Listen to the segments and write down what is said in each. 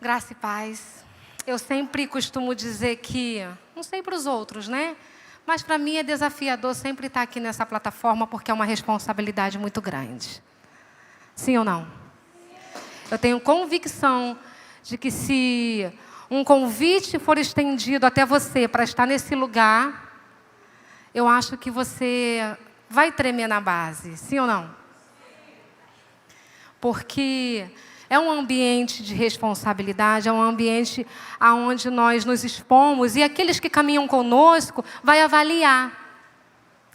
Graça e paz. Eu sempre costumo dizer que, não sei para os outros, né? Mas para mim é desafiador sempre estar aqui nessa plataforma porque é uma responsabilidade muito grande. Sim ou não? Eu tenho convicção de que se um convite for estendido até você para estar nesse lugar, eu acho que você vai tremer na base. Sim ou não? Porque é um ambiente de responsabilidade, é um ambiente onde nós nos expomos e aqueles que caminham conosco vai avaliar.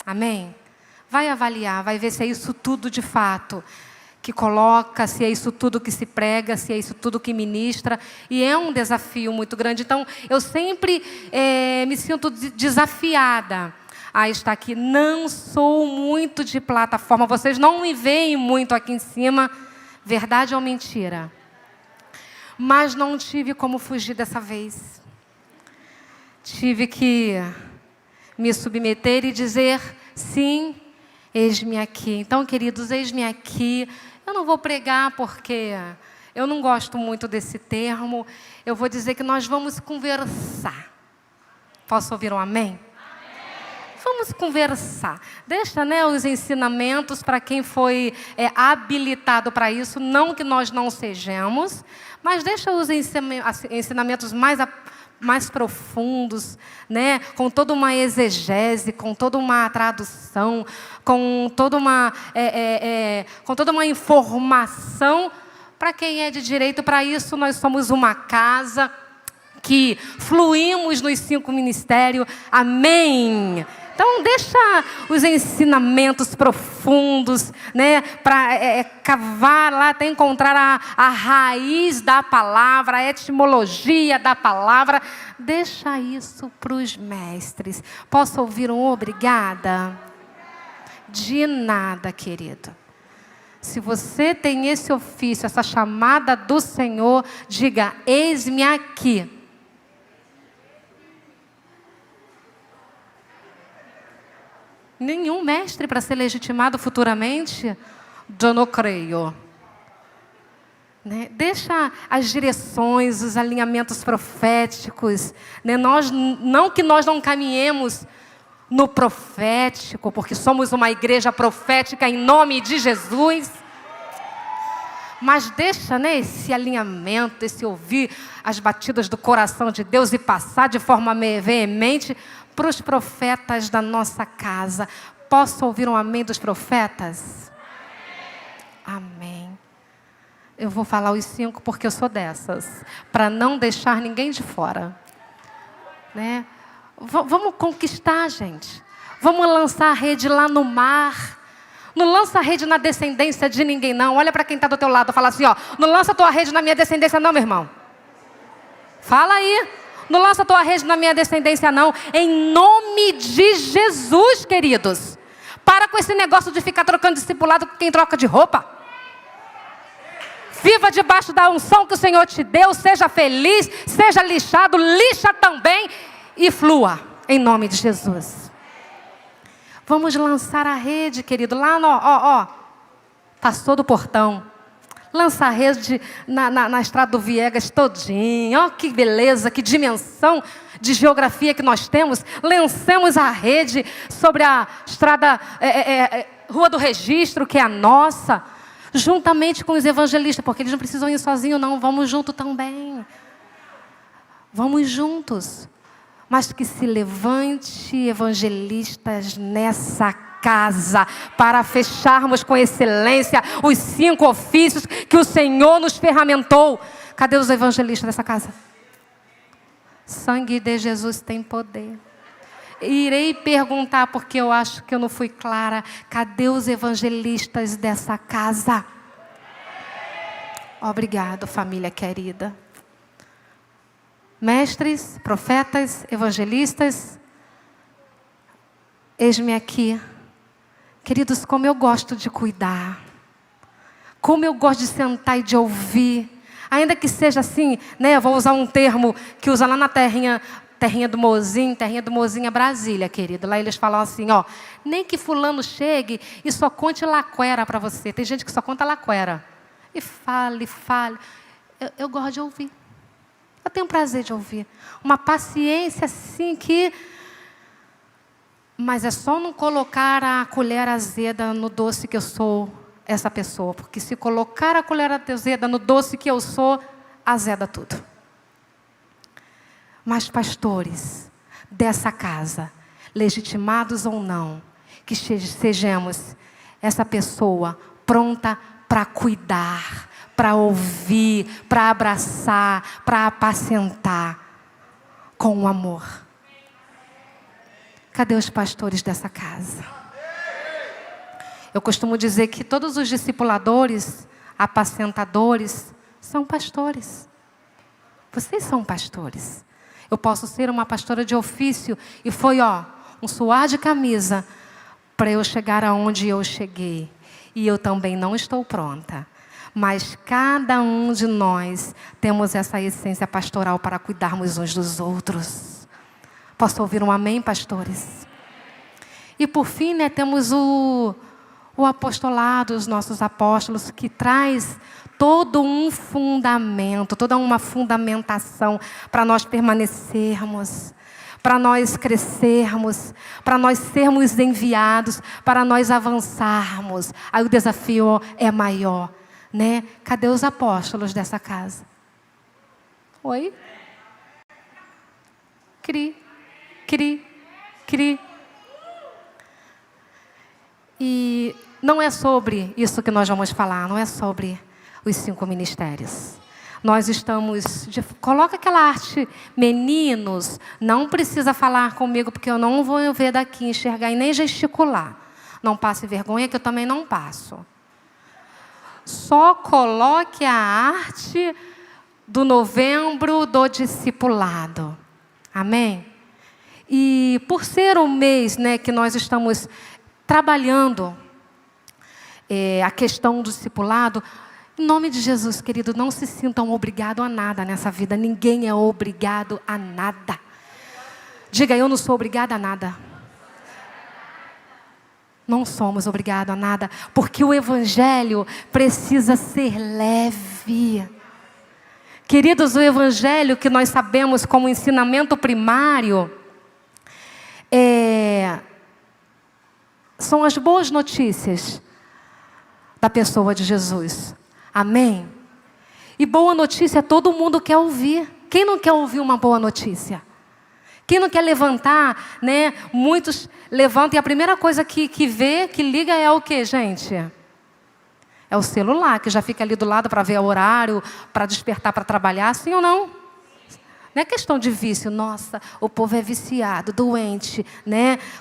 Amém? Vai avaliar, vai ver se é isso tudo de fato que coloca, se é isso tudo que se prega, se é isso tudo que ministra. E é um desafio muito grande. Então, eu sempre me sinto desafiada a estar aqui. Não sou muito de plataforma, vocês não me veem muito aqui em cima. Verdade ou mentira? Mas não tive como fugir dessa vez. Tive que me submeter e dizer, sim, eis-me aqui. Então, queridos, eis-me aqui. Eu não vou pregar porque eu não gosto muito desse termo. Eu vou dizer que nós vamos conversar. Posso ouvir um amém? Vamos conversar. Deixa, os ensinamentos para quem foi habilitado para isso. Não que nós não sejamos, mas deixa os ensinamentos mais profundos, com toda uma exegese, com toda uma tradução, com toda uma informação para quem é de direito. Para isso, nós somos uma casa que fluímos nos 5 ministérios. Amém? Então, deixa os ensinamentos profundos, para cavar lá, até encontrar a raiz da palavra, a etimologia da palavra. Deixa isso para os mestres. Posso ouvir um obrigada? De nada, querido. Se você tem esse ofício, essa chamada do Senhor, diga, eis-me aqui. Nenhum mestre para ser legitimado futuramente? Eu não creio. Deixa as direções, os alinhamentos proféticos. Não que nós não caminhemos no profético, porque somos uma igreja profética em nome de Jesus. Mas deixa esse alinhamento, esse ouvir as batidas do coração de Deus e passar de forma veemente para os profetas da nossa casa. Posso ouvir um amém dos profetas? Amém. Eu vou falar os 5 porque eu sou dessas, para não deixar ninguém de fora. Vamos conquistar, gente. Vamos lançar a rede lá no mar. Não lança a rede na descendência de ninguém, não. Olha para quem está do teu lado, fala assim, não lança a tua rede na minha descendência, não, meu irmão. Fala aí. Não lança a tua rede na minha descendência, não. Em nome de Jesus, queridos. Para com esse negócio de ficar trocando discipulado com quem troca de roupa. Viva debaixo da unção que o Senhor te deu. Seja feliz, seja lixado, lixa também e flua. Em nome de Jesus. Vamos lançar a rede, querido. Lá passou do portão. Lança a rede na estrada do Viegas todinho. Ó, que beleza, que dimensão de geografia que nós temos. Lancemos a rede sobre a estrada, Rua do Registro, que é a nossa. Juntamente com os evangelistas, porque eles não precisam ir sozinhos, não. Vamos junto também. Vamos juntos. Mas que se levante evangelistas nessa casa, para fecharmos com excelência os 5 ofícios que o Senhor nos ferramentou. Cadê os evangelistas dessa casa? Sangue de Jesus tem poder. Irei perguntar, porque eu acho que eu não fui clara. Cadê os evangelistas dessa casa? Obrigado, família querida. Mestres, profetas, evangelistas, eis-me aqui. Queridos, como eu gosto de cuidar. Como eu gosto de sentar e de ouvir. Ainda que seja assim, eu vou usar um termo que usa lá na terrinha do Mozinho é Brasília, querido. Lá eles falam assim, nem que fulano chegue e só conte laquera para você. Tem gente que só conta laquera. E fale. Eu gosto de ouvir. Eu tenho prazer de ouvir. Uma paciência assim que... Mas é só não colocar a colher azeda no doce que eu sou essa pessoa. Porque se colocar a colher azeda no doce que eu sou, azeda tudo. Mas pastores dessa casa, legitimados ou não, que sejamos essa pessoa pronta para cuidar, para ouvir, para abraçar, para apacentar com o amor. Cadê os pastores dessa casa? Eu costumo dizer que todos os discipuladores, apacentadores, são pastores. Vocês são pastores. Eu posso ser uma pastora de ofício e foi, um suar de camisa para eu chegar aonde eu cheguei. E eu também não estou pronta. Mas cada um de nós temos essa essência pastoral para cuidarmos uns dos outros. Posso ouvir um amém, pastores? E por fim, temos o apostolado, os nossos apóstolos, que traz todo um fundamento, toda uma fundamentação para nós permanecermos, para nós crescermos, para nós sermos enviados, para nós avançarmos. Aí o desafio é maior, né? Cadê os apóstolos dessa casa? Oi? Cri, cri, cri. E não é sobre isso que nós vamos falar, não é sobre os 5 ministérios. Nós estamos... Coloca aquela arte, meninos, não precisa falar comigo, porque eu não vou ver daqui, enxergar e nem gesticular. Não passe vergonha, que eu também não passo. Só coloque a arte do novembro do discipulado. Amém? E por ser um mês, que nós estamos trabalhando a questão do discipulado, em nome de Jesus, querido, não se sintam obrigados a nada nessa vida. Ninguém é obrigado a nada. Diga, eu não sou obrigada a nada. Não somos obrigados a nada, porque o Evangelho precisa ser leve. Queridos, o Evangelho que nós sabemos como ensinamento primário são as boas notícias da pessoa de Jesus. Amém? E boa notícia todo mundo quer ouvir. Quem não quer ouvir uma boa notícia? Quem não quer levantar, Muitos levantam e a primeira coisa que vê, que liga é o quê, gente? É o celular, que já fica ali do lado para ver o horário, para despertar para trabalhar, sim ou não? Não é questão de vício. Nossa, o povo é viciado, doente,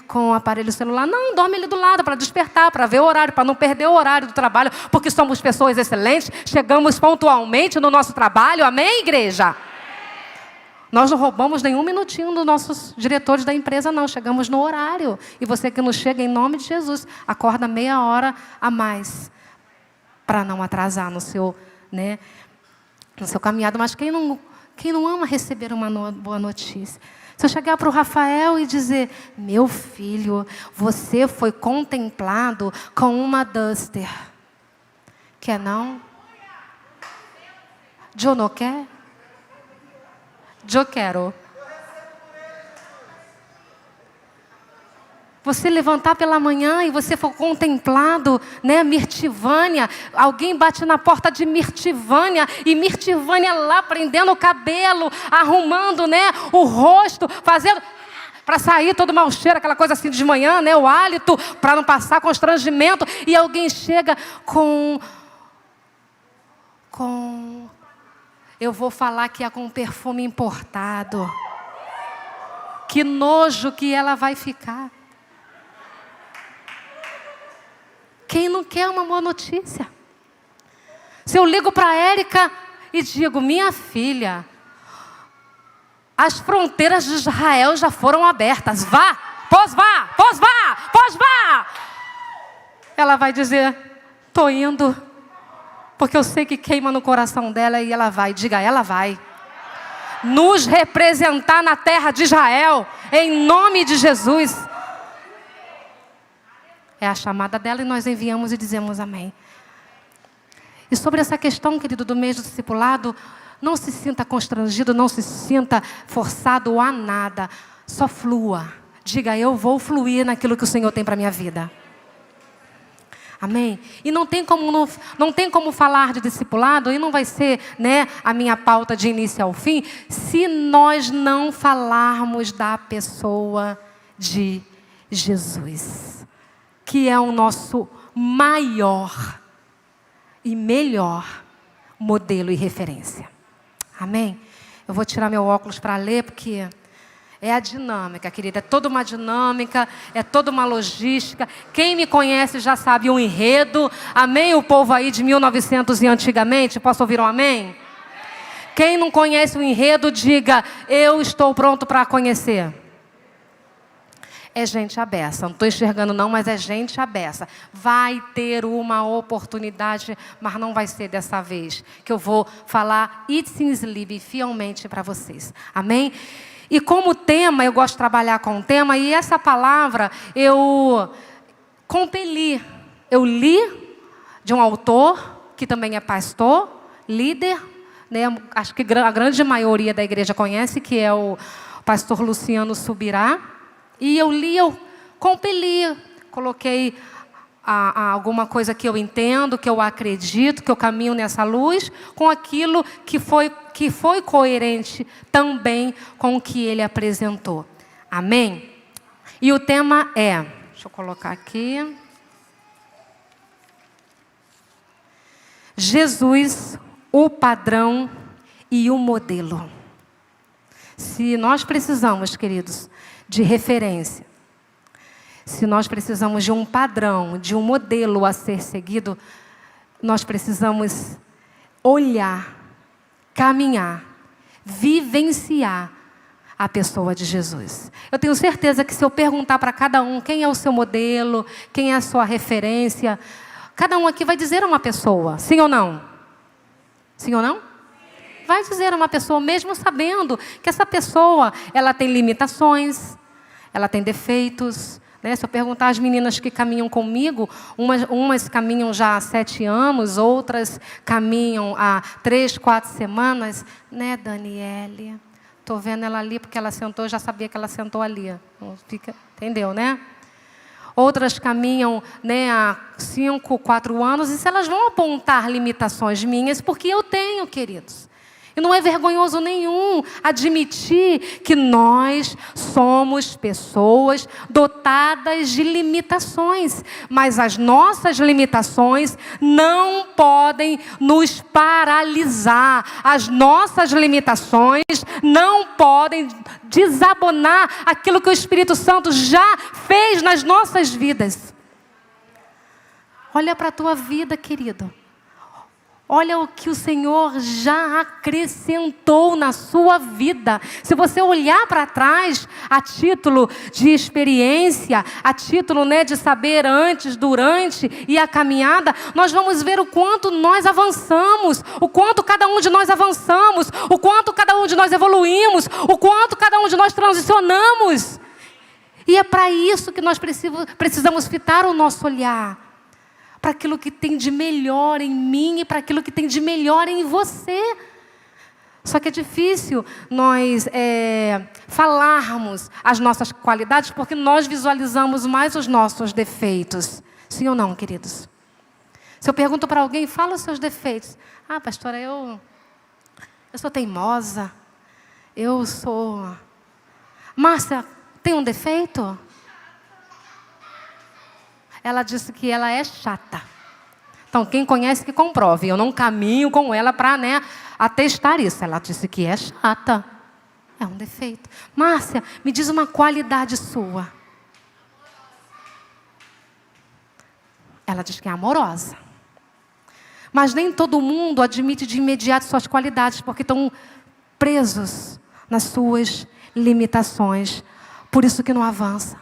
com o aparelho celular. Não, dorme ali do lado para despertar, para ver o horário, para não perder o horário do trabalho, porque somos pessoas excelentes, chegamos pontualmente no nosso trabalho. Amém, igreja? Nós não roubamos nenhum minutinho dos nossos diretores da empresa, não. Chegamos no horário. E você que não chega, em nome de Jesus, acorda meia hora a mais para não atrasar no seu caminhado. Mas quem não ama receber uma boa notícia? Se eu chegar para o Rafael e dizer, meu filho, você foi contemplado com uma Duster. Quer não? Eu não quer? Eu quero. Você levantar pela manhã e você for contemplado, Mirtivânia, alguém bate na porta de Mirtivânia, e Mirtivânia lá prendendo o cabelo, arrumando, o rosto, fazendo para sair todo mau cheiro, aquela coisa assim de manhã, o hálito, para não passar constrangimento, e alguém chega com eu vou falar que é com perfume importado. Que nojo que ela vai ficar. Quem não quer uma boa notícia? Se eu ligo para a Érica e digo, minha filha, as fronteiras de Israel já foram abertas. Vá, pois vá, pois vá, pois vá. Ela vai dizer, estou indo. Porque eu sei que queima no coração dela e ela vai. Diga, ela vai nos representar na terra de Israel, em nome de Jesus. É a chamada dela e nós enviamos e dizemos amém. E sobre essa questão, querido, do mês do discipulado, não se sinta constrangido, não se sinta forçado a nada. Só flua. Diga, eu vou fluir naquilo que o Senhor tem para a minha vida. Amém? E não tem como falar de discipulado, e não vai ser, né, a minha pauta de início ao fim, se nós não falarmos da pessoa de Jesus, que é o nosso maior e melhor modelo e referência. Amém? Eu vou tirar meu óculos para ler, porque é a dinâmica, querida. É toda uma dinâmica, é toda uma logística. Quem me conhece já sabe o enredo. Amém? O povo aí de 1900 e antigamente, posso ouvir um amém? Quem não conhece o enredo, diga, eu estou pronto para conhecer. É gente abessa, não estou enxergando não, mas é gente abessa. Vai ter uma oportunidade, mas não vai ser dessa vez, que eu vou falar It's in Sleep fielmente para vocês. Amém? E como tema, eu gosto de trabalhar com o tema, e essa palavra eu compeli. Eu li de um autor, que também é pastor, líder, né? Acho que a grande maioria da igreja conhece, que é o pastor Luciano Subirá. E eu li, eu compeli, coloquei alguma coisa que eu entendo, que eu acredito, que eu caminho nessa luz, com aquilo que foi coerente também com o que ele apresentou. Amém? E o tema é, deixa eu colocar aqui, Jesus, o padrão e o modelo. Se nós precisamos, queridos, de referência, se nós precisamos de um padrão, de um modelo a ser seguido, nós precisamos olhar, caminhar, vivenciar a pessoa de Jesus. Eu tenho certeza que se eu perguntar para cada um quem é o seu modelo, quem é a sua referência, cada um aqui vai dizer uma pessoa, sim ou não? Sim ou não? Vai dizer uma pessoa, mesmo sabendo que essa pessoa, ela tem limitações, ela tem defeitos, né? Se eu perguntar às meninas que caminham comigo, umas caminham já há 7 anos, outras caminham há 3, 4 semanas, né, Daniele? Estou vendo ela ali porque ela sentou, eu já sabia que ela sentou ali. Entendeu, né? Outras caminham, né, há 5, 4 anos, e se elas vão apontar limitações minhas, porque eu tenho, queridos. E não é vergonhoso nenhum admitir que nós somos pessoas dotadas de limitações. Mas as nossas limitações não podem nos paralisar. As nossas limitações não podem desabonar aquilo que o Espírito Santo já fez nas nossas vidas. Olha para a tua vida, querido. Olha o que o Senhor já acrescentou na sua vida. Se você olhar para trás, a título de experiência, a título, né, de saber antes, durante e a caminhada, nós vamos ver o quanto nós avançamos, o quanto cada um de nós avançamos, o quanto cada um de nós evoluímos, o quanto cada um de nós transicionamos. E é para isso que nós precisamos fitar o nosso olhar. Para aquilo que tem de melhor em mim e para aquilo que tem de melhor em você. Só que é difícil nós falarmos as nossas qualidades porque nós visualizamos mais os nossos defeitos. Sim ou não, queridos? Se eu pergunto para alguém, fala os seus defeitos. Ah, pastora, eu sou teimosa. Eu sou... Márcia, tem um defeito? Ela disse que ela é chata. Então, quem conhece que comprove. Eu não caminho com ela para, né, atestar isso. Ela disse que é chata. É um defeito. Márcia, me diz uma qualidade sua. Ela diz que é amorosa. Mas nem todo mundo admite de imediato suas qualidades, porque estão presos nas suas limitações. Por isso que não avança.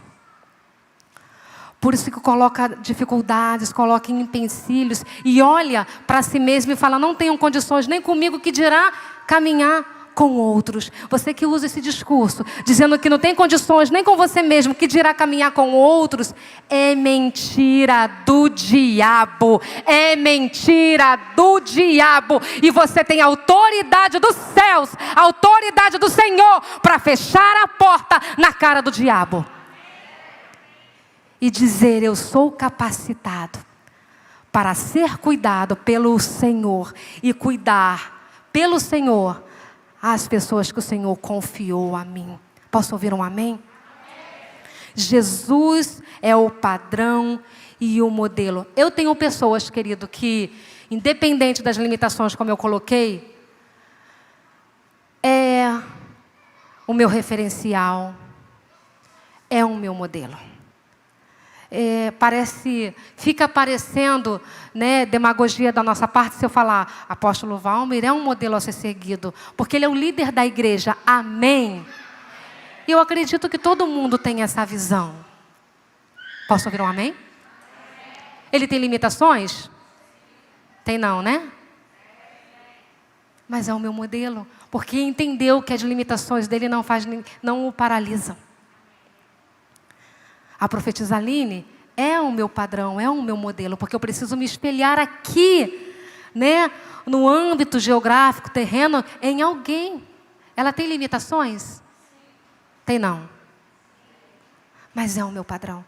Por isso que coloca dificuldades, coloca empecilhos e olha para si mesmo e fala, não tenho condições nem comigo, que dirá caminhar com outros. Você que usa esse discurso, dizendo que não tem condições nem com você mesmo, que dirá caminhar com outros, é mentira do diabo. É mentira do diabo. E você tem autoridade dos céus, autoridade do Senhor, para fechar a porta na cara do diabo. E dizer: eu sou capacitado para ser cuidado pelo Senhor e cuidar pelo Senhor as pessoas que o Senhor confiou a mim. Posso ouvir um amém? Amém. Jesus é o padrão e o modelo. Eu tenho pessoas, querido, que, independente das limitações como eu coloquei, é o meu referencial, é o meu modelo. Fica parecendo, né, demagogia da nossa parte se eu falar: apóstolo Valmir é um modelo a ser seguido, porque ele é o líder da igreja. Amém? E eu acredito que todo mundo tem essa visão. Posso ouvir um amém? Ele tem limitações? Tem não, né? Mas é o meu modelo, porque entendeu que as limitações dele não o paralisam. A profetisa Aline é o meu padrão, é o meu modelo, porque eu preciso me espelhar aqui, né, no âmbito geográfico, terreno, em alguém. Ela tem limitações? Tem não. Mas é o meu padrão.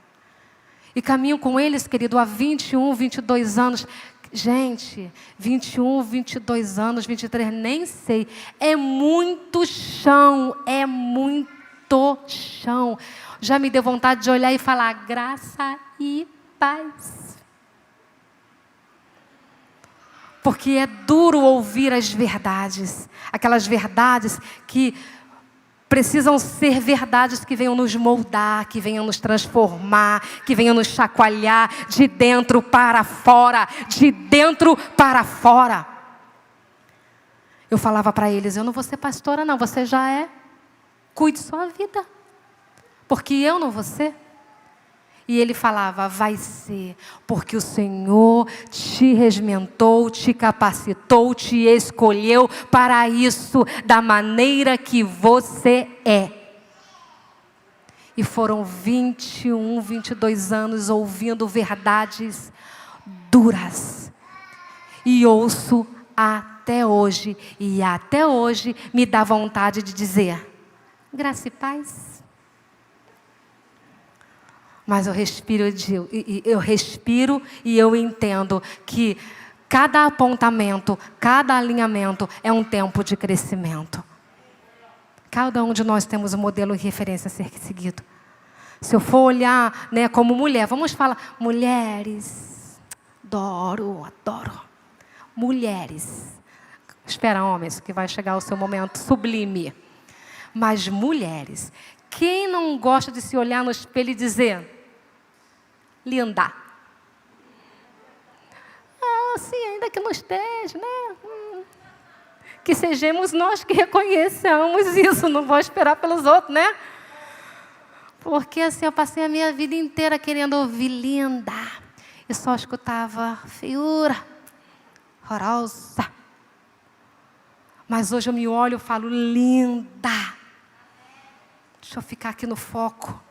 E caminho com eles, querido, há 21, 22 anos. Gente, 21, 22 anos, 23, nem sei. É muito chão, é muito chão. Já me deu vontade de olhar e falar: graça e paz. Porque é duro ouvir as verdades. Aquelas verdades que precisam ser verdades que venham nos moldar, que venham nos transformar, que venham nos chacoalhar de dentro para fora. De dentro para fora. Eu falava para eles: eu não vou ser pastora não, você já é. Cuide sua vida. Porque eu não vou ser. E ele falava: vai ser, porque o Senhor te regimentou, te capacitou, te escolheu para isso, da maneira que você é. E foram 21, 22 anos ouvindo verdades duras. E ouço até hoje, e até hoje me dá vontade de dizer: graça e paz. Mas eu respiro e eu entendo que cada apontamento, cada alinhamento é um tempo de crescimento. Cada um de nós temos um modelo e referência a ser seguido. Se eu for olhar, né, como mulher, vamos falar, mulheres, adoro. Mulheres. Espera, homens, que vai chegar o seu momento sublime. Mas mulheres, quem não gosta de se olhar no espelho e dizer: linda. Sim, ainda que não esteja, né? Que sejamos nós que reconheçamos isso. Não vou esperar pelos outros, né? Porque assim, eu passei a minha vida inteira querendo ouvir linda. E só escutava feiura, horrorosa. Mas hoje eu me olho e falo: linda. Deixa eu ficar aqui no foco.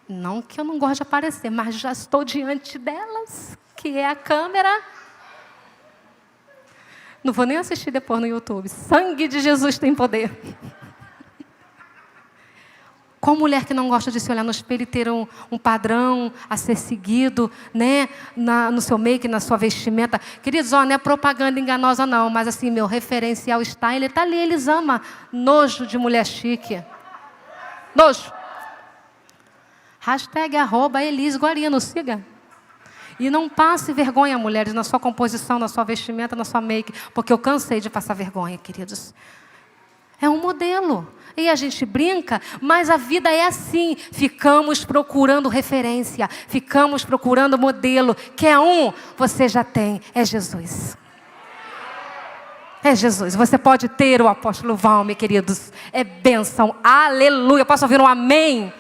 Não que eu não gosto de aparecer, mas já estou diante delas, que é a câmera. Não vou nem assistir depois no YouTube. Sangue de Jesus tem poder. Qual mulher que não gosta de se olhar no espelho e ter um padrão a ser seguido, né? No seu make, na sua vestimenta? Queridos, não é propaganda enganosa não, mas assim, meu referencial está, ele está ali, eles amam. Nojo de mulher chique. Nojo. Hashtag @ElisGuarino, siga. E não passe vergonha, mulheres, na sua composição, na sua vestimenta, na sua make, porque eu cansei de passar vergonha, queridos. É um modelo. E a gente brinca, mas a vida é assim. Ficamos procurando referência, ficamos procurando modelo. Quer um? Você já tem, é Jesus. É Jesus. Você pode ter o apóstolo Valmir, queridos. É bênção. Aleluia. Posso ouvir um amém?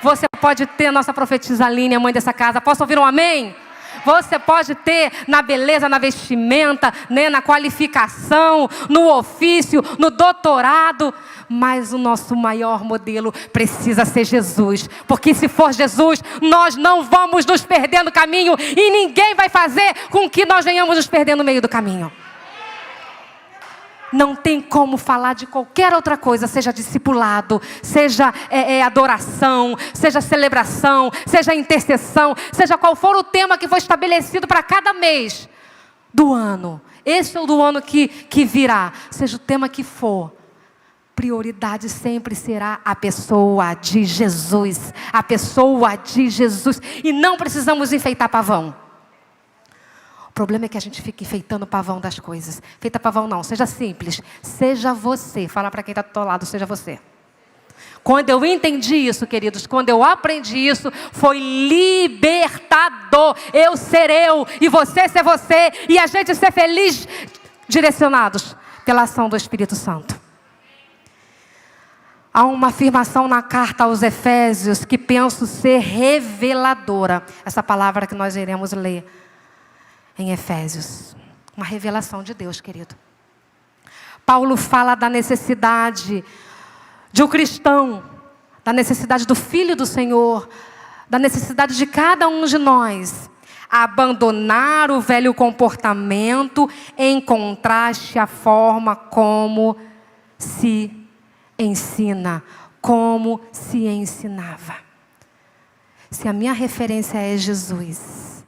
Você pode ter a nossa profetisa Aline, a mãe dessa casa. Posso ouvir um amém? Você pode ter na beleza, na vestimenta, né, na qualificação, no ofício, no doutorado. Mas o nosso maior modelo precisa ser Jesus. Porque se for Jesus, nós não vamos nos perder no caminho. E ninguém vai fazer com que nós venhamos nos perder no meio do caminho. Não tem como falar de qualquer outra coisa, seja discipulado, seja adoração, seja celebração, seja intercessão, seja qual for o tema que foi estabelecido para cada mês do ano. Esse ou do ano que virá, seja o tema que for. Prioridade sempre será a pessoa de Jesus. A pessoa de Jesus. E não precisamos enfeitar pavão. O problema é que a gente fica enfeitando o pavão das coisas. Feita pavão não, seja simples. Seja você. Fala para quem está do teu lado, seja você. Quando eu entendi isso, queridos, quando eu aprendi isso, foi libertador. Eu ser eu e você ser você. E a gente ser feliz, direcionados pela ação do Espírito Santo. Há uma afirmação na carta aos Efésios que penso ser reveladora. Essa palavra que nós iremos ler em Efésios. Uma revelação de Deus, querido. Paulo fala da necessidade de um cristão, da necessidade do Filho do Senhor, da necessidade de cada um de nós abandonar o velho comportamento em contraste à forma como se ensina, como se ensinava. Se a minha referência é Jesus,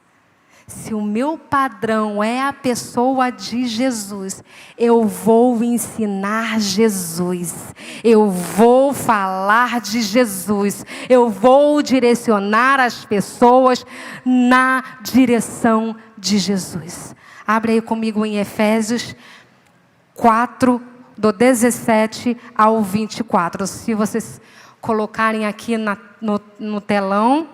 se o meu padrão é a pessoa de Jesus, eu vou ensinar Jesus, eu vou falar de Jesus, eu vou direcionar as pessoas na direção de Jesus. Abre aí comigo em Efésios 4, do 17 ao 24. Se vocês colocarem aqui no telão,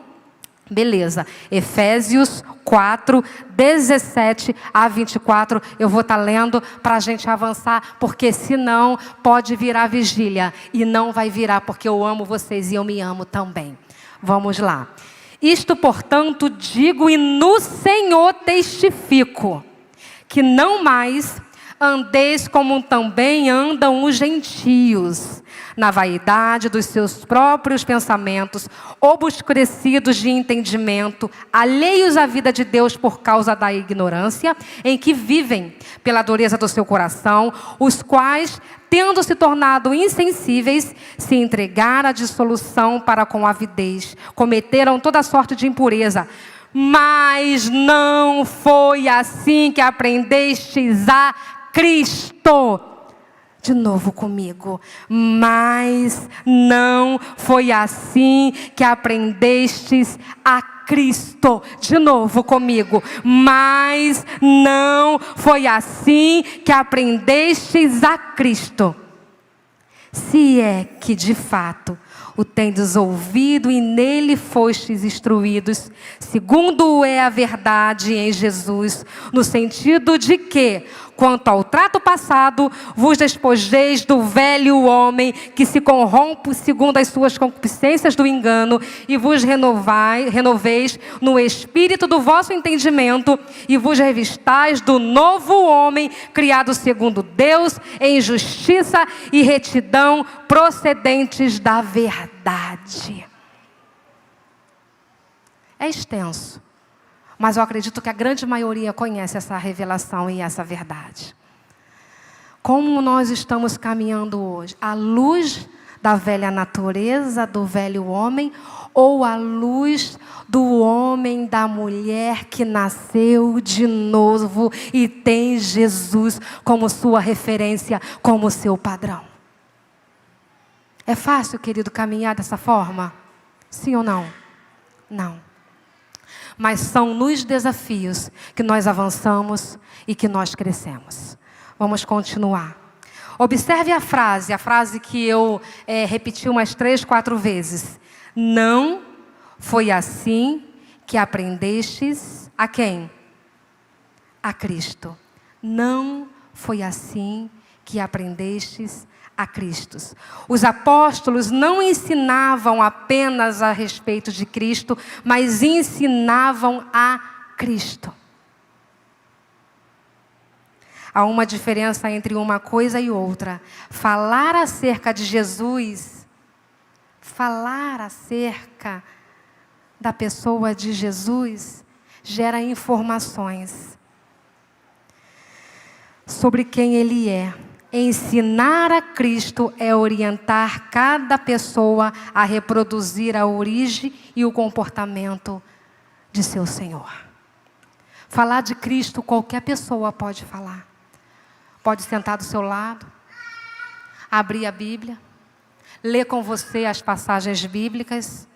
beleza. Efésios 4, 17 a 24. Eu vou estar lendo para a gente avançar, porque senão pode virar vigília. E não vai virar, porque eu amo vocês e eu me amo também. Vamos lá. Isto, portanto, digo e no Senhor testifico, que não mais andeis como também andam os gentios, na vaidade dos seus próprios pensamentos, obscurecidos de entendimento, alheios à vida de Deus por causa da ignorância em que vivem, pela dureza do seu coração, os quais, tendo se tornado insensíveis, se entregaram à dissolução para com avidez, cometeram toda sorte de impureza. Mas não foi assim que aprendestes a Cristo. De novo comigo. Mas não foi assim que aprendestes a Cristo. De novo comigo. Mas não foi assim que aprendestes a Cristo. Se é que de fato o tendes ouvido e nele fostes instruídos, segundo é a verdade em Jesus, no sentido de que, quanto ao trato passado, vos despojeis do velho homem que se corrompe segundo as suas concupiscências do engano e vos renoveis no espírito do vosso entendimento e vos revistais do novo homem criado segundo Deus em justiça e retidão procedentes da verdade. É extenso. Mas eu acredito que a grande maioria conhece essa revelação e essa verdade. Como nós estamos caminhando hoje? À luz da velha natureza, do velho homem, ou à luz do homem, da mulher que nasceu de novo e tem Jesus como sua referência, como seu padrão? É fácil, querido, caminhar dessa forma? Sim ou não? Não. Mas são nos desafios que nós avançamos e que nós crescemos. Vamos continuar. Observe a frase que eu repeti umas 3, 4 vezes. Não foi assim que aprendestes a quem? A Cristo. Não foi assim que aprendestes a Cristo. Os apóstolos não ensinavam apenas a respeito de Cristo, mas ensinavam a Cristo. Há uma diferença entre uma coisa e outra. Falar acerca de Jesus, falar acerca da pessoa de Jesus, gera informações sobre quem Ele é. Ensinar a Cristo é orientar cada pessoa a reproduzir a origem e o comportamento de seu Senhor. Falar de Cristo, qualquer pessoa pode falar. Pode sentar do seu lado, abrir a Bíblia, ler com você as passagens bíblicas,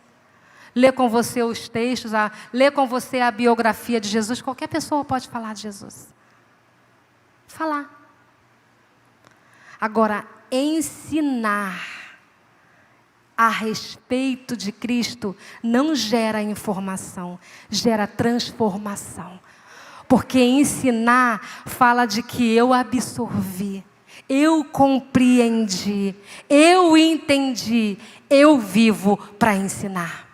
ler com você os textos, ler com você a biografia de Jesus. Qualquer pessoa pode falar de Jesus. Falar. Agora, ensinar a respeito de Cristo não gera informação, gera transformação. Porque ensinar fala de que eu absorvi, eu compreendi, eu entendi, eu vivo para ensinar.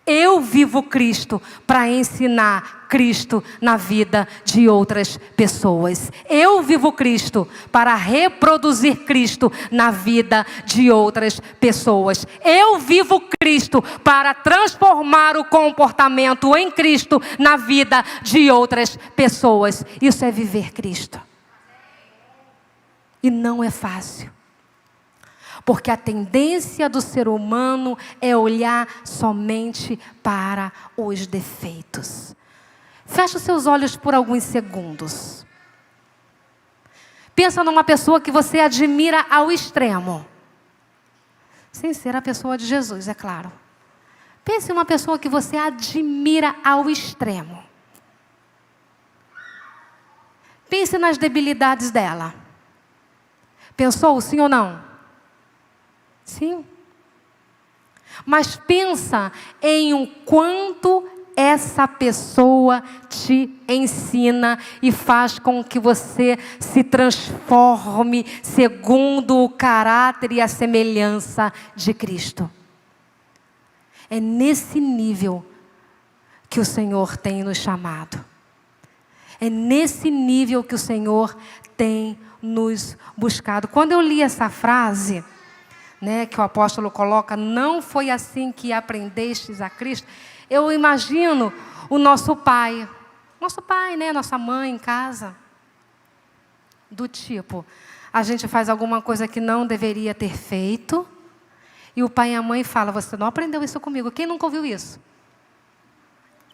Eu vivo Cristo para ensinar Cristo na vida de outras pessoas. Eu vivo Cristo para reproduzir Cristo na vida de outras pessoas. Eu vivo Cristo para transformar o comportamento em Cristo na vida de outras pessoas. Isso é viver Cristo. E não é fácil. Porque a tendência do ser humano é olhar somente para os defeitos. Feche os seus olhos por alguns segundos. Pensa numa pessoa que você admira ao extremo. Sem ser a pessoa de Jesus, é claro. Pense em uma pessoa que você admira ao extremo. Pense nas debilidades dela. Pensou, sim ou não? Sim. Mas pensa em o quanto essa pessoa te ensina e faz com que você se transforme segundo o caráter e a semelhança de Cristo. É nesse nível que o Senhor tem nos chamado. É nesse nível que o Senhor tem nos buscado. Quando eu li essa frase, que o apóstolo coloca, não foi assim que aprendestes a Cristo. Eu imagino o nosso pai, nossa mãe em casa, do tipo, a gente faz alguma coisa que não deveria ter feito, e o pai e a mãe falam, você não aprendeu isso comigo. Quem nunca ouviu isso?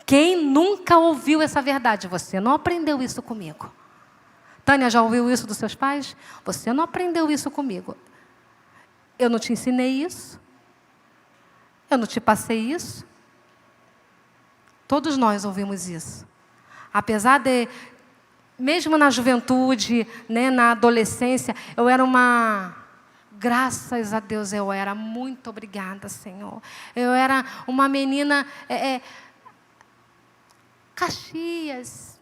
Quem nunca ouviu essa verdade? Você não aprendeu isso comigo. Tânia, já ouviu isso dos seus pais? Você não aprendeu isso comigo. Eu não te ensinei isso. Eu não te passei isso. Todos nós ouvimos isso. Apesar de, mesmo na juventude, na adolescência, eu era graças a Deus eu era, muito obrigada, Senhor. Eu era uma menina, Caxias.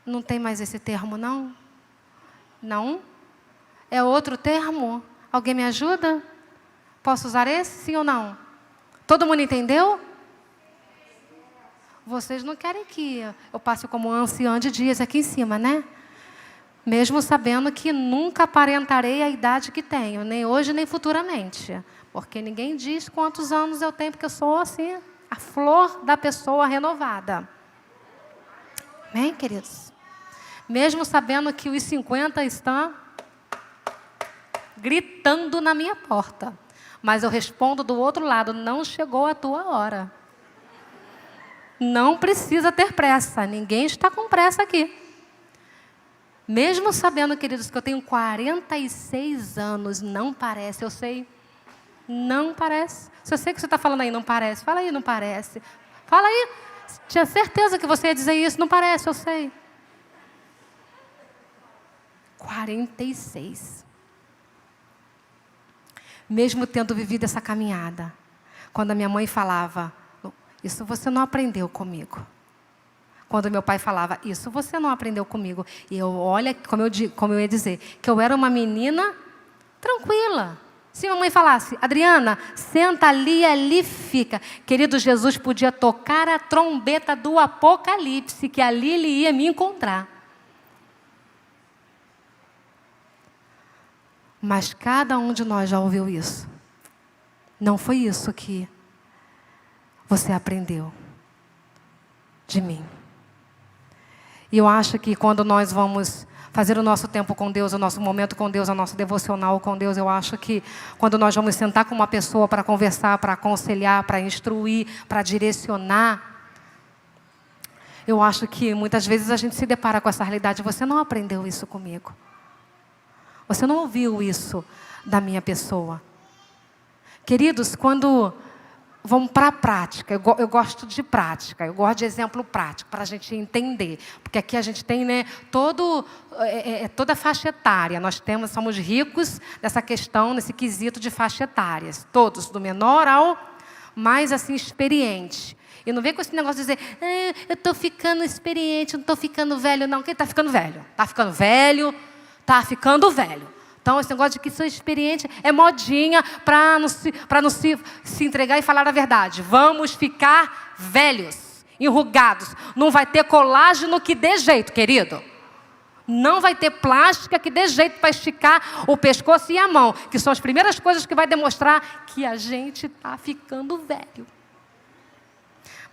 Não tem mais esse termo, não? Não? É outro termo? Alguém me ajuda? Posso usar esse, sim ou não? Todo mundo entendeu? Vocês não querem que eu passe como anciã de dias aqui em cima, né? Mesmo sabendo que nunca aparentarei a idade que tenho, nem hoje nem futuramente. Porque ninguém diz quantos anos eu tenho, porque eu sou assim, a flor da pessoa renovada. Amém, queridos? Mesmo sabendo que os 50 estão gritando na minha porta. Mas eu respondo do outro lado, não chegou a tua hora. Não precisa ter pressa, ninguém está com pressa aqui. Mesmo sabendo, queridos, que eu tenho 46 anos, não parece, eu sei. Não parece. Se eu sei que você está falando aí, não parece. Fala aí, não parece. Fala aí. Tinha certeza que você ia dizer isso, não parece, eu sei. 46. Mesmo tendo vivido essa caminhada, quando a minha mãe falava, isso você não aprendeu comigo. Quando meu pai falava, isso você não aprendeu comigo. E eu, olha, como eu ia dizer, que eu era uma menina tranquila, Se a mamãe falasse, Adriana, senta ali, ali fica. Querido, Jesus podia tocar a trombeta do Apocalipse, que ali ele ia me encontrar. Mas cada um de nós já ouviu isso. Não foi isso que você aprendeu de mim. E eu acho que quando nós vamos fazer o nosso tempo com Deus, o nosso momento com Deus, o nosso devocional com Deus, eu acho que quando nós vamos sentar com uma pessoa para conversar, para aconselhar, para instruir, para direcionar, eu acho que muitas vezes a gente se depara com essa realidade. Você não aprendeu isso comigo. Você não ouviu isso da minha pessoa. Queridos, quando vamos para a prática, eu gosto de prática, eu gosto de exemplo prático, para a gente entender. Porque aqui a gente tem, né, toda a faixa etária. Nós somos ricos nessa questão, nesse quesito de faixa etárias. Todos, do menor ao mais assim, experiente. E não vem com esse negócio de dizer, eu estou ficando experiente, não estou ficando velho, não. Quem está ficando velho? Está ficando velho, está ficando velho. Então, esse negócio de que sou experiente é modinha para não se entregar e falar a verdade. Vamos ficar velhos, enrugados. Não vai ter colágeno que dê jeito, querido. Não vai ter plástica que dê jeito para esticar o pescoço e a mão, que são as primeiras coisas que vai demonstrar que a gente está ficando velho.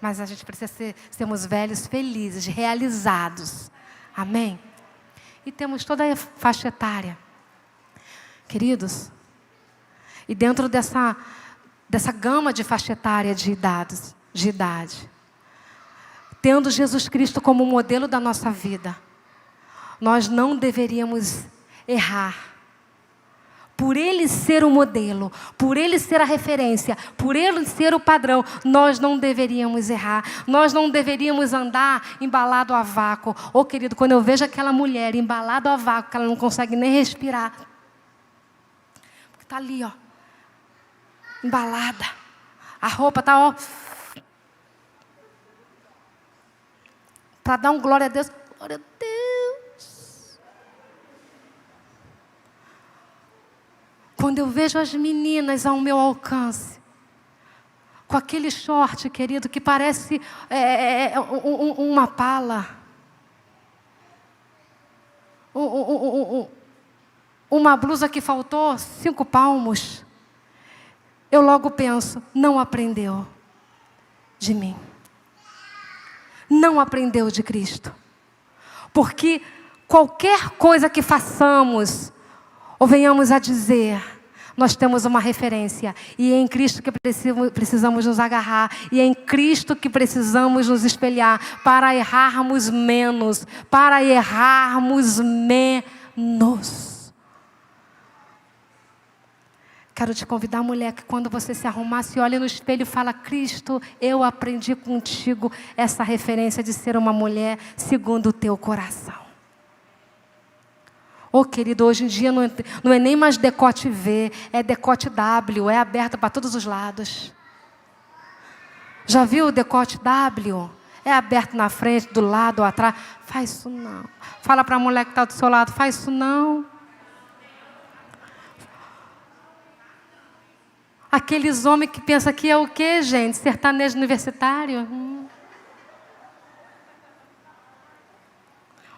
Mas a gente precisa sermos velhos felizes, realizados. Amém? E temos toda a faixa etária. Queridos, e dentro dessa gama de faixa etária de idade, tendo Jesus Cristo como modelo da nossa vida, nós não deveríamos errar. Por Ele ser o modelo, por Ele ser a referência, por Ele ser o padrão, nós não deveríamos errar. Nós não deveríamos andar embalado a vácuo. Ô querido, quando eu vejo aquela mulher embalado a vácuo, que ela não consegue nem respirar, está ali, ó, embalada. A roupa está, ó, para dar um glória a Deus. Glória a Deus. Quando eu vejo as meninas ao meu alcance, com aquele short, querido, que parece uma pala. Uma blusa que faltou 5 palmos. Eu logo penso, não aprendeu de mim. Não aprendeu de Cristo. Porque qualquer coisa que façamos, ou venhamos a dizer, nós temos uma referência. E é em Cristo que precisamos nos agarrar. E é em Cristo que precisamos nos espelhar para errarmos menos. Para errarmos menos. Quero te convidar, mulher, que quando você se arrumar, se olhe no espelho e fala, Cristo, eu aprendi contigo essa referência de ser uma mulher segundo o teu coração. Ô, querido, hoje em dia não é nem mais decote V, é decote W, é aberto para todos os lados. Já viu o decote W? É aberto na frente, do lado, atrás. Faz isso não. Fala para a mulher que está do seu lado, faz isso não. Aqueles homens que pensam que é o quê, gente? Sertanejo universitário?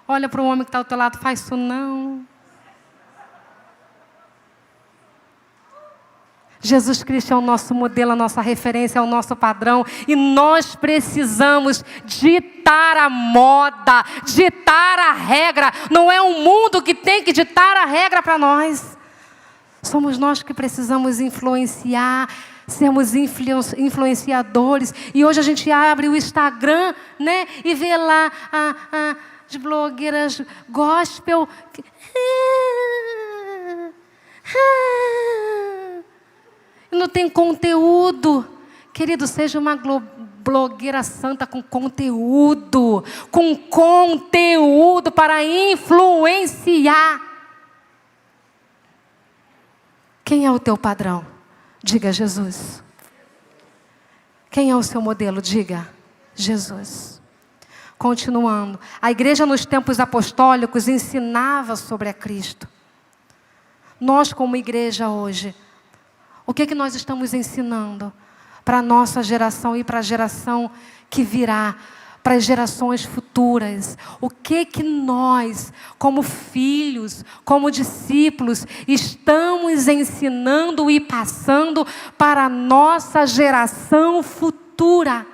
Olha para o homem que está ao teu lado, faz isso não. Jesus Cristo é o nosso modelo, a nossa referência, é o nosso padrão. E nós precisamos ditar a moda, ditar a regra. Não é o mundo que tem que ditar a regra para nós. Somos nós que precisamos influenciar, sermos influenciadores. E hoje a gente abre o Instagram, né, e vê lá as blogueiras gospel. Não tem conteúdo. Querido, seja uma blogueira santa com conteúdo. Com conteúdo para influenciar. Quem é o teu padrão? Diga Jesus. Quem é o seu modelo? Diga Jesus. Continuando. A igreja nos tempos apostólicos ensinava sobre a Cristo. Nós como igreja hoje, O que nós estamos ensinando para a nossa geração e para a geração que virá, para as gerações futuras? O que nós, como filhos, como discípulos, estamos ensinando e passando para a nossa geração futura?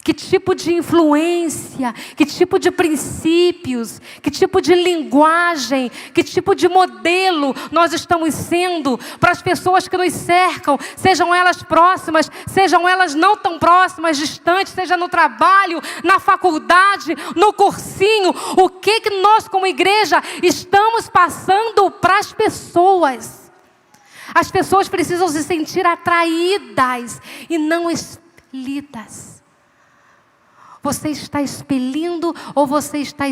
Que tipo de influência, que tipo de princípios, que tipo de linguagem, que tipo de modelo nós estamos sendo para as pessoas que nos cercam, sejam elas próximas, sejam elas não tão próximas, distantes, seja no trabalho, na faculdade, no cursinho. O que nós como igreja estamos passando para as pessoas? As pessoas precisam se sentir atraídas e não expelidas. Você está expelindo ou você está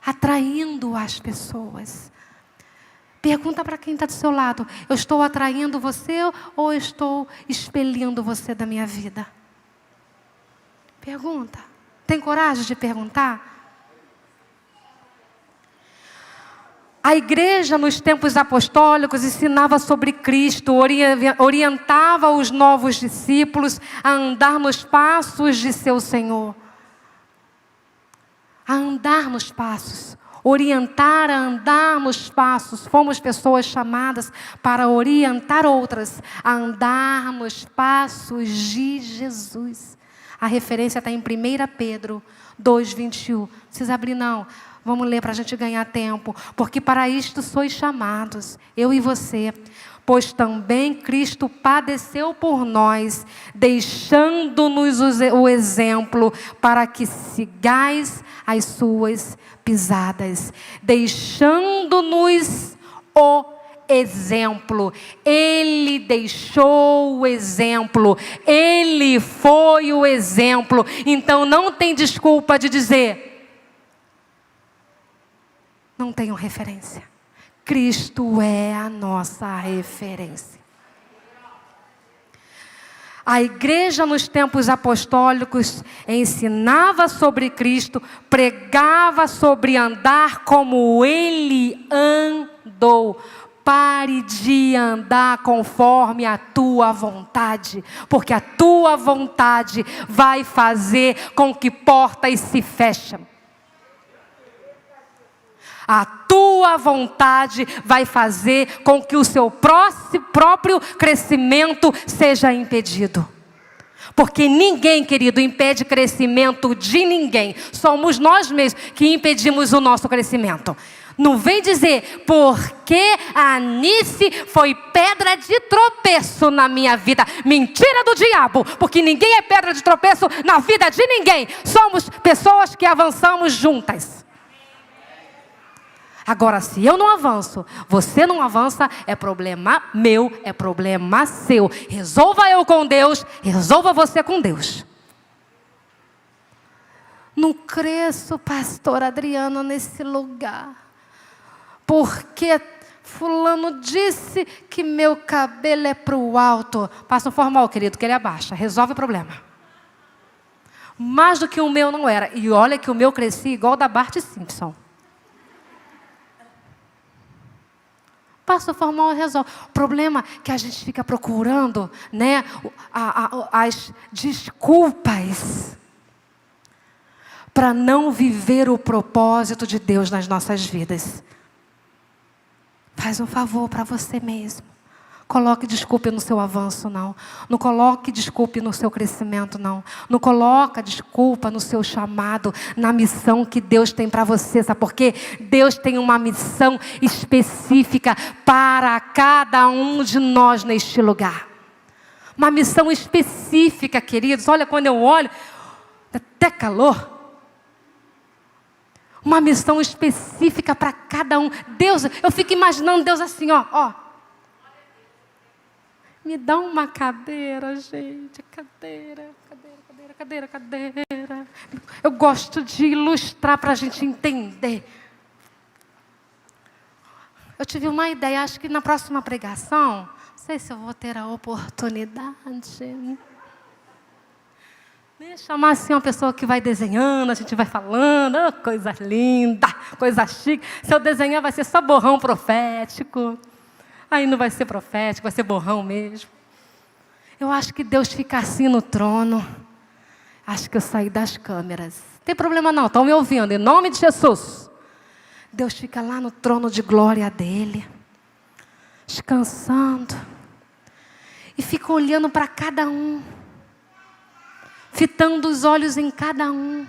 atraindo as pessoas? Pergunta para quem está do seu lado: eu estou atraindo você ou estou expelindo você da minha vida? Pergunta. Tem coragem de perguntar? A igreja nos tempos apostólicos ensinava sobre Cristo, orientava os novos discípulos a andar nos passos de seu Senhor. A andar nos passos, orientar a andar nos passos. Fomos pessoas chamadas para orientar outras a andar nos passos de Jesus. A referência está em 1 Pedro 2:21. Não precisa abrir não. Vamos ler para a gente ganhar tempo. Porque para isto sois chamados, eu e você. Pois também Cristo padeceu por nós, deixando-nos o exemplo para que sigais as suas pisadas. Deixando-nos o exemplo. Ele deixou o exemplo. Ele foi o exemplo. Então não tem desculpa de dizer: não tenho referência. Cristo é a nossa referência. A igreja nos tempos apostólicos ensinava sobre Cristo, pregava sobre andar como Ele andou. Pare de andar conforme a tua vontade, porque a tua vontade vai fazer com que portas se fechem. A tua vontade vai fazer com que o seu próprio crescimento seja impedido. Porque ninguém, querido, impede crescimento de ninguém. Somos nós mesmos que impedimos o nosso crescimento. Não vem dizer, porque a Anice foi pedra de tropeço na minha vida. Mentira do diabo, porque ninguém é pedra de tropeço na vida de ninguém. Somos pessoas que avançamos juntas. Agora, se eu não avanço, você não avança, é problema meu, é problema seu. Resolva eu com Deus, resolva você com Deus. Não cresço, pastor Adriano, nesse lugar, porque fulano disse que meu cabelo é para o alto. Passa um formal, querido, que ele abaixa, resolve o problema. Mais do que o meu não era. E olha que o meu crescia igual da Bart Simpson. Passo formal, resolve. O problema é que a gente fica procurando, né, as desculpas para não viver o propósito de Deus nas nossas vidas. Faz um favor para você mesmo. Coloque desculpa no seu avanço, não. Não coloque desculpa no seu crescimento, não. Não coloque desculpa no seu chamado, na missão que Deus tem para você. Sabe por quê? Deus tem uma missão específica para cada um de nós neste lugar. Uma missão específica, queridos. Olha, quando eu olho, dá até calor. Uma missão específica para cada um. Deus, eu fico imaginando Deus assim, ó. Me dá uma cadeira, gente. Cadeira. Eu gosto de ilustrar para a gente entender. Eu tive uma ideia, acho que na próxima pregação, não sei se eu vou ter a oportunidade. Chamar assim uma pessoa que vai desenhando, a gente vai falando, oh, coisa linda, coisa chique. Se eu desenhar vai ser só borrão profético. Aí não vai ser profético, vai ser borrão mesmo. Eu acho que Deus fica assim no trono. Acho que eu saí das câmeras. Não tem problema não, estão me ouvindo, em nome de Jesus. Deus fica lá no trono de glória dele, descansando. E fica olhando para cada um, fitando os olhos em cada um.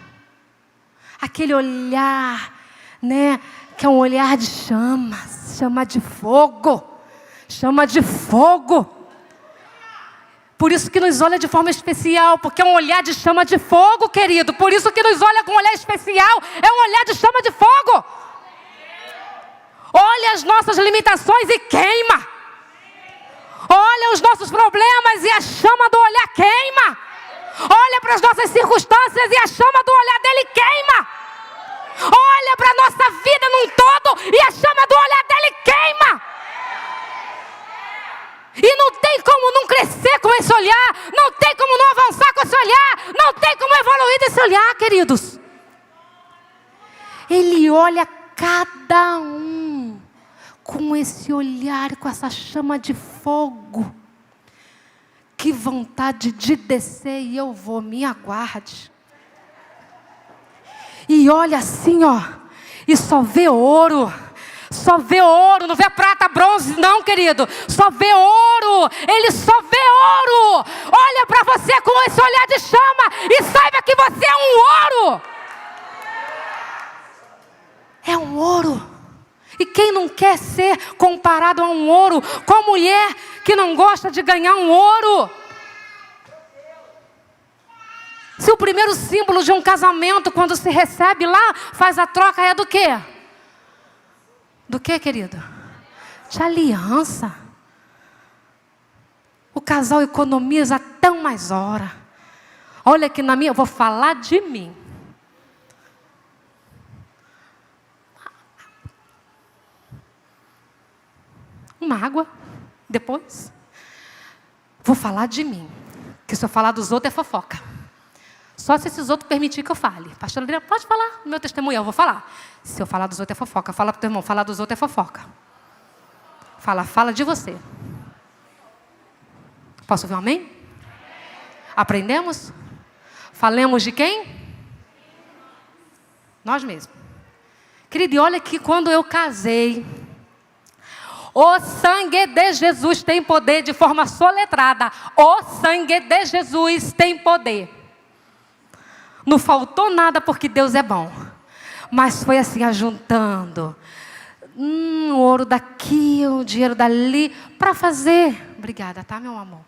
Aquele olhar, né, que é um olhar de chamas, chama de fogo, chama de fogo. Por isso que nos olha de forma especial, porque é um olhar de chama de fogo, querido. Por isso que nos olha com um olhar especial, é um olhar de chama de fogo. Olha as nossas limitações e queima. Olha os nossos problemas e a chama do olhar queima. Olha para as nossas circunstâncias e a chama do olhar dele queima. Olha para a nossa vida num todo e a chama do olhar dele queima. E não tem como não crescer com esse olhar, não tem como não avançar com esse olhar, não tem como evoluir desse olhar, queridos. Ele olha cada um com esse olhar, com essa chama de fogo. Que vontade de descer e eu vou, me aguarde. E olha assim, ó, e só vê ouro. Só vê ouro, não vê prata, bronze, não, querido. Só vê ouro, ele só vê ouro. Olha para você com esse olhar de chama e saiba que você é um ouro. É um ouro. E quem não quer ser comparado a um ouro, com a mulher que não gosta de ganhar um ouro? Se o primeiro símbolo de um casamento, quando se recebe lá, faz a troca, é do quê? Do que, querido? De aliança. O casal economiza tão mais hora. Olha aqui na minha, eu vou falar de mim. Uma água, depois. Vou falar de mim. Que se eu falar dos outros é fofoca. Só se esses outros permitirem que eu fale. Pastor Adriana, pode falar no meu testemunho, eu vou falar. Se eu falar dos outros é fofoca. Fala para o teu irmão, falar dos outros é fofoca. Fala de você. Posso ouvir um amém? Aprendemos? Falemos de quem? Nós mesmos. Querido, e olha que quando eu casei, o sangue de Jesus tem poder, de forma soletrada. O sangue de Jesus tem poder. Não faltou nada porque Deus é bom. Mas foi assim, ajuntando. O ouro daqui, o dinheiro dali. Para fazer. Obrigada, tá, meu amor?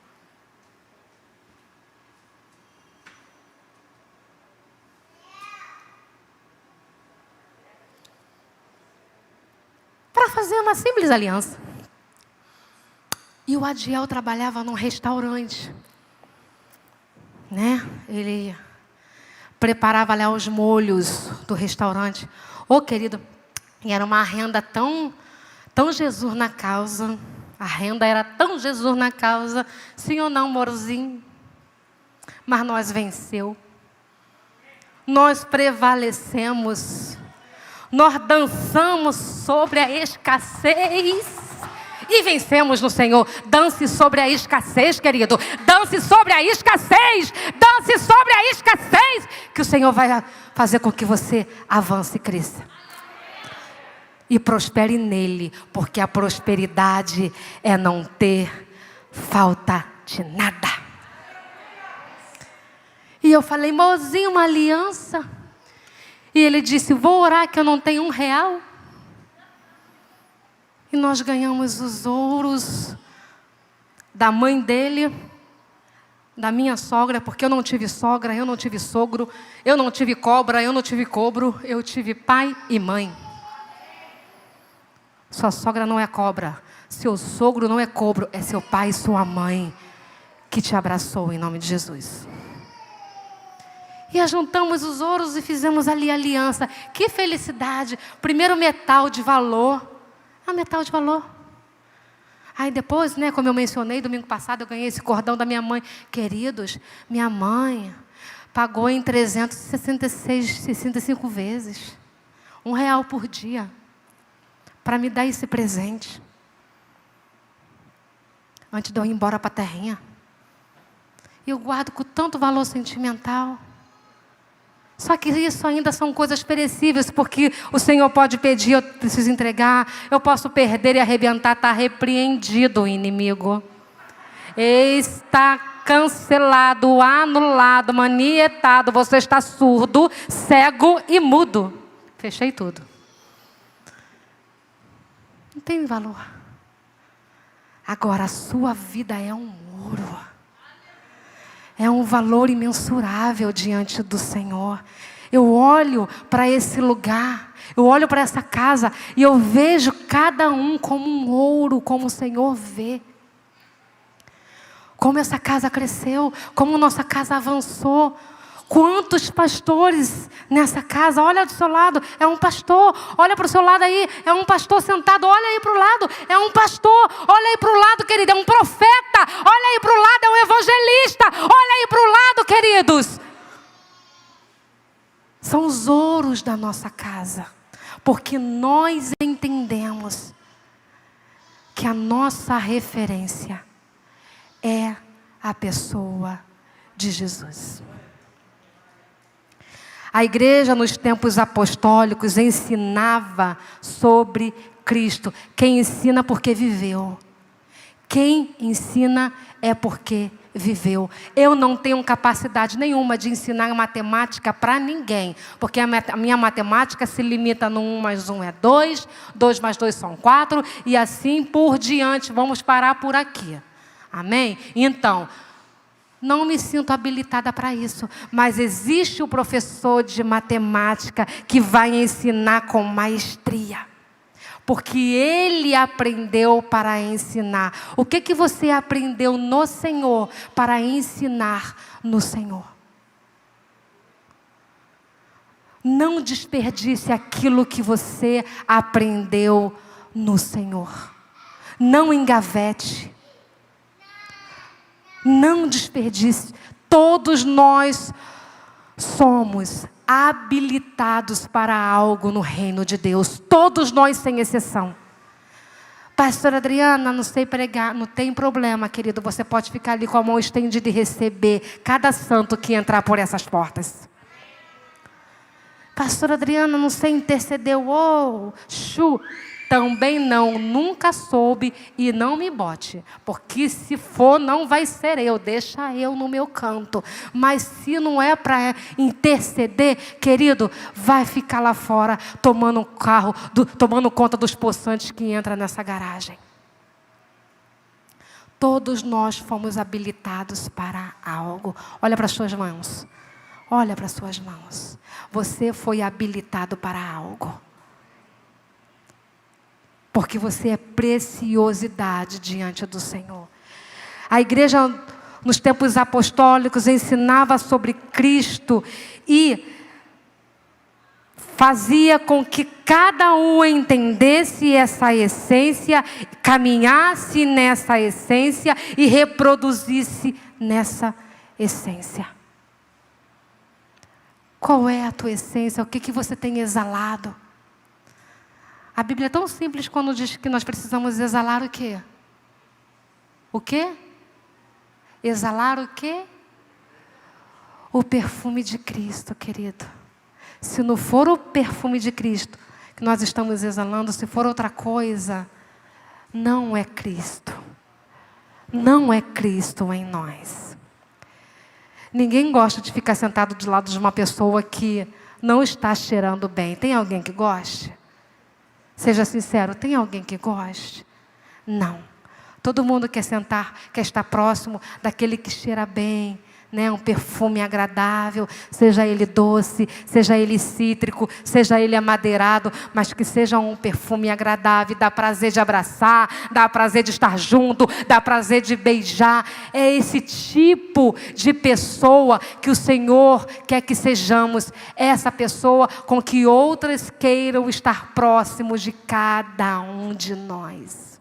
Para fazer uma simples aliança. E o Adiel trabalhava num restaurante. Né? Ele preparava lá os molhos do restaurante. Querido, e era uma renda tão Jesus na causa. A renda era tão Jesus na causa. Sim ou não, morozinho? Mas nós venceu. Nós prevalecemos. Nós dançamos sobre a escassez. E vencemos no Senhor. Dance sobre a escassez, querido. Dance sobre a escassez. Dance sobre a escassez. Que o Senhor vai fazer com que você avance e cresça. E prospere nele. Porque a prosperidade é não ter falta de nada. E eu falei, mozinho, uma aliança. E ele disse, vou orar que eu não tenho R$1. E nós ganhamos os ouros da mãe dele, da minha sogra, porque eu não tive sogra, eu não tive sogro, eu não tive cobra, eu não tive cobro, eu tive pai e mãe. Sua sogra não é cobra, seu sogro não é cobro, é seu pai e sua mãe que te abraçou em nome de Jesus. E ajuntamos os ouros e fizemos ali a aliança. Que felicidade! Primeiro metal de valor. Metal de valor. Aí depois, né, como eu mencionei, domingo passado eu ganhei esse cordão da minha mãe. Queridos, minha mãe pagou em 365 vezes. R$1 por dia. Para me dar esse presente. antes de eu ir embora para a terrinha. E eu guardo com tanto valor sentimental. Só que isso ainda são coisas perecíveis, porque o Senhor pode pedir, eu preciso entregar, eu posso perder e arrebentar, está repreendido o inimigo. Está cancelado, anulado, manietado, você está surdo, cego e mudo. Fechei tudo. Não tem valor. Agora, a sua vida é um ouro. É um valor imensurável diante do Senhor. Eu olho para esse lugar, eu olho para essa casa e eu vejo cada um como um ouro, como o Senhor vê. Como essa casa cresceu, como nossa casa avançou. Quantos pastores nessa casa? Olha do seu lado, é um pastor. Olha para o seu lado aí, é um pastor sentado. Olha aí para o lado, é um pastor. Olha aí para o lado, querido, é um profeta. Olha aí para o lado, é um evangelista. Olha aí para o lado, queridos. São os ouros da nossa casa. Porque nós entendemos que a nossa referência é a pessoa de Jesus. A igreja nos tempos apostólicos ensinava sobre Cristo. Quem ensina porque viveu. Quem ensina é porque viveu. Eu não tenho capacidade nenhuma de ensinar matemática para ninguém, porque a minha matemática se limita no 1 mais 1 é 2, 2 mais 2 são 4, e assim por diante. Vamos parar por aqui. Amém? Então, não me sinto habilitada para isso, mas existe o professor de matemática que vai ensinar com maestria. Porque ele aprendeu para ensinar. O que você aprendeu no Senhor para ensinar no Senhor? Não desperdice aquilo que você aprendeu no Senhor. Não engavete. Não desperdice. Todos nós somos habilitados para algo no reino de Deus. Todos nós, sem exceção. Pastora Adriana, não sei pregar. Não tem problema, querido. Você pode ficar ali com a mão estendida e receber cada santo que entrar por essas portas. Pastora Adriana, não sei interceder. Também não, nunca soube e não me bote. Porque se for, não vai ser eu. Deixa eu no meu canto. Mas se não é para interceder, querido, vai ficar lá fora tomando tomando conta dos poçantes que entram nessa garagem. Todos nós fomos habilitados para algo. Olha para as suas mãos. Olha para as suas mãos. Você foi habilitado para algo. Porque você é preciosidade diante do Senhor. A igreja, nos tempos apostólicos, ensinava sobre Cristo e fazia com que cada um entendesse essa essência, caminhasse nessa essência e reproduzisse nessa essência. Qual é a tua essência? O que você tem exalado? A Bíblia é tão simples quando diz que nós precisamos exalar o quê? O quê? Exalar o quê? O perfume de Cristo, querido. Se não for o perfume de Cristo que nós estamos exalando, se for outra coisa, não é Cristo. Não é Cristo em nós. Ninguém gosta de ficar sentado do lado de uma pessoa que não está cheirando bem. Tem alguém que goste? Seja sincero, tem alguém que goste? Não. Todo mundo quer sentar, quer estar próximo daquele que cheira bem, né? Um perfume agradável, seja ele doce, seja ele cítrico, seja ele amadeirado, mas que seja um perfume agradável, dá prazer de abraçar, dá prazer de estar junto, dá prazer de beijar. É esse tipo de pessoa que o Senhor quer que sejamos, essa pessoa com que outras queiram estar próximos de cada um de nós.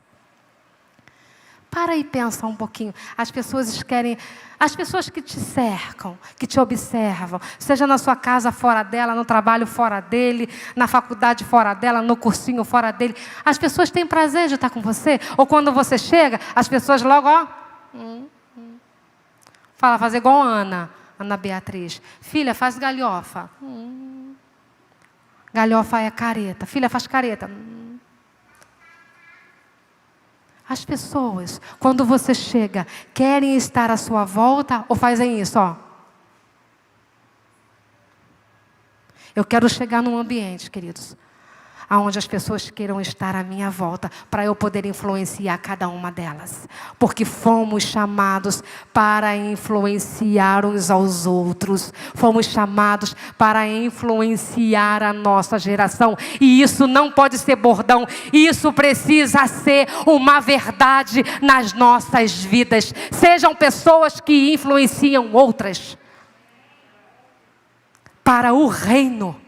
Para e pensa um pouquinho. As pessoas que te cercam, que te observam, seja na sua casa fora dela, no trabalho fora dele, na faculdade fora dela, no cursinho fora dele. As pessoas têm prazer de estar com você? Ou quando você chega, as pessoas logo, fala, fazer igual a Ana Beatriz. Filha, faz galhofa. Galhofa é careta. Filha, faz careta. As pessoas, quando você chega, querem estar à sua volta ou fazem isso, ó? Eu quero chegar num ambiente, queridos, onde as pessoas queiram estar à minha volta, para eu poder influenciar cada uma delas. Porque fomos chamados para influenciar uns aos outros. Fomos chamados para influenciar a nossa geração. E isso não pode ser bordão. Isso precisa ser uma verdade nas nossas vidas. Sejam pessoas que influenciam outras. Para o reino.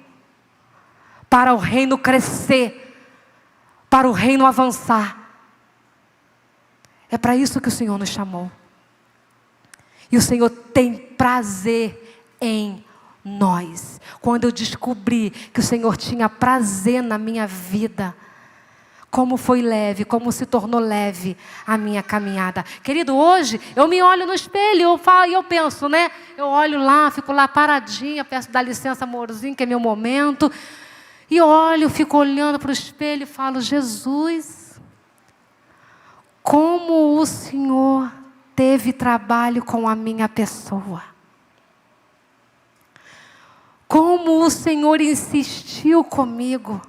Para o reino crescer, para o reino avançar. É para isso que o Senhor nos chamou. E o Senhor tem prazer em nós. Quando eu descobri que o Senhor tinha prazer na minha vida, como foi leve, como se tornou leve a minha caminhada. Querido, hoje eu me olho no espelho e eu penso, né? Eu olho lá, fico lá paradinha, peço dá licença, amorzinho, que é meu momento. E olho, fico olhando para o espelho e falo, Jesus, como o Senhor teve trabalho com a minha pessoa. Como o Senhor insistiu comigo.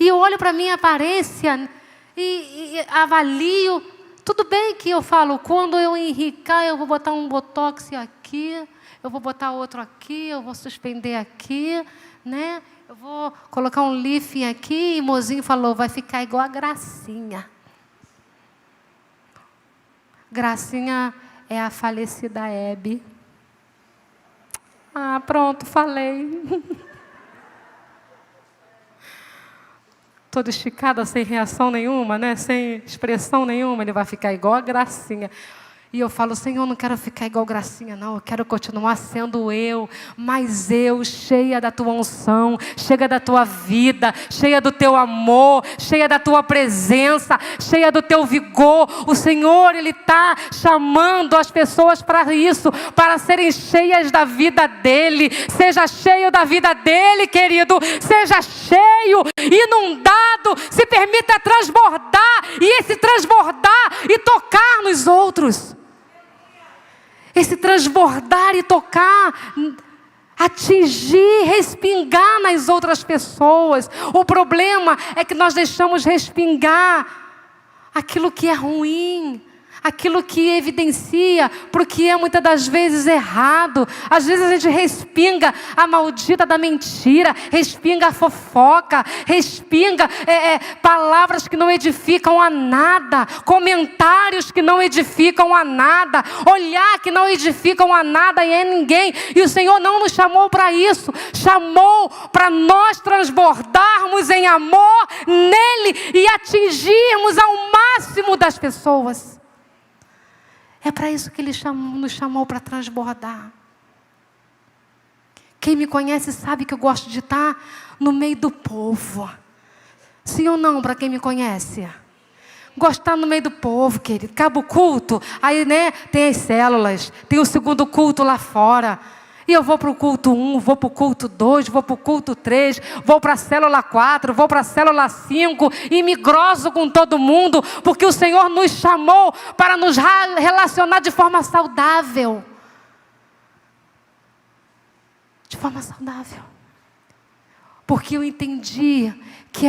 E eu olho para a minha aparência e avalio. Tudo bem que eu falo, quando eu enricar, eu vou botar um botox aqui, eu vou botar outro aqui, eu vou suspender aqui, né? Eu vou colocar um lifting aqui, e o mozinho falou, vai ficar igual a Gracinha. Gracinha é a falecida Hebe. Ah, pronto, falei. Toda esticada, sem reação nenhuma, né? Sem expressão nenhuma, ele vai ficar igual a Gracinha. E eu falo, Senhor, não quero ficar igual Gracinha, não. Eu quero continuar sendo eu, mas eu, cheia da tua unção, cheia da tua vida, cheia do teu amor, cheia da tua presença, cheia do teu vigor. O Senhor, Ele está chamando as pessoas para isso, para serem cheias da vida dEle. Seja cheio da vida dEle, querido. Seja cheio, inundado, se permita transbordar, e esse transbordar e tocar nos outros. Esse transbordar e tocar, atingir, respingar nas outras pessoas. O problema é que nós deixamos respingar aquilo que é ruim, aquilo que evidencia, porque é muitas das vezes errado. Às vezes a gente respinga a maldita da mentira, respinga a fofoca, respinga palavras que não edificam a nada, comentários que não edificam a nada, olhar que não edificam a nada e a ninguém. E o Senhor não nos chamou para isso, chamou para nós transbordarmos em amor nele e atingirmos ao máximo das pessoas. É para isso que Ele nos chamou, para transbordar. Quem me conhece sabe que eu gosto de estar no meio do povo. Sim ou não, para quem me conhece? Gosto de estar no meio do povo, querido. Acaba o culto, aí, né, tem as células, tem o segundo culto lá fora. E eu vou para o culto 1, vou para o culto 2, vou para o culto 3, vou para a célula 4, vou para a célula 5 e me grosso com todo mundo, porque o Senhor nos chamou para nos relacionar de forma saudável. De forma saudável. Porque eu entendi que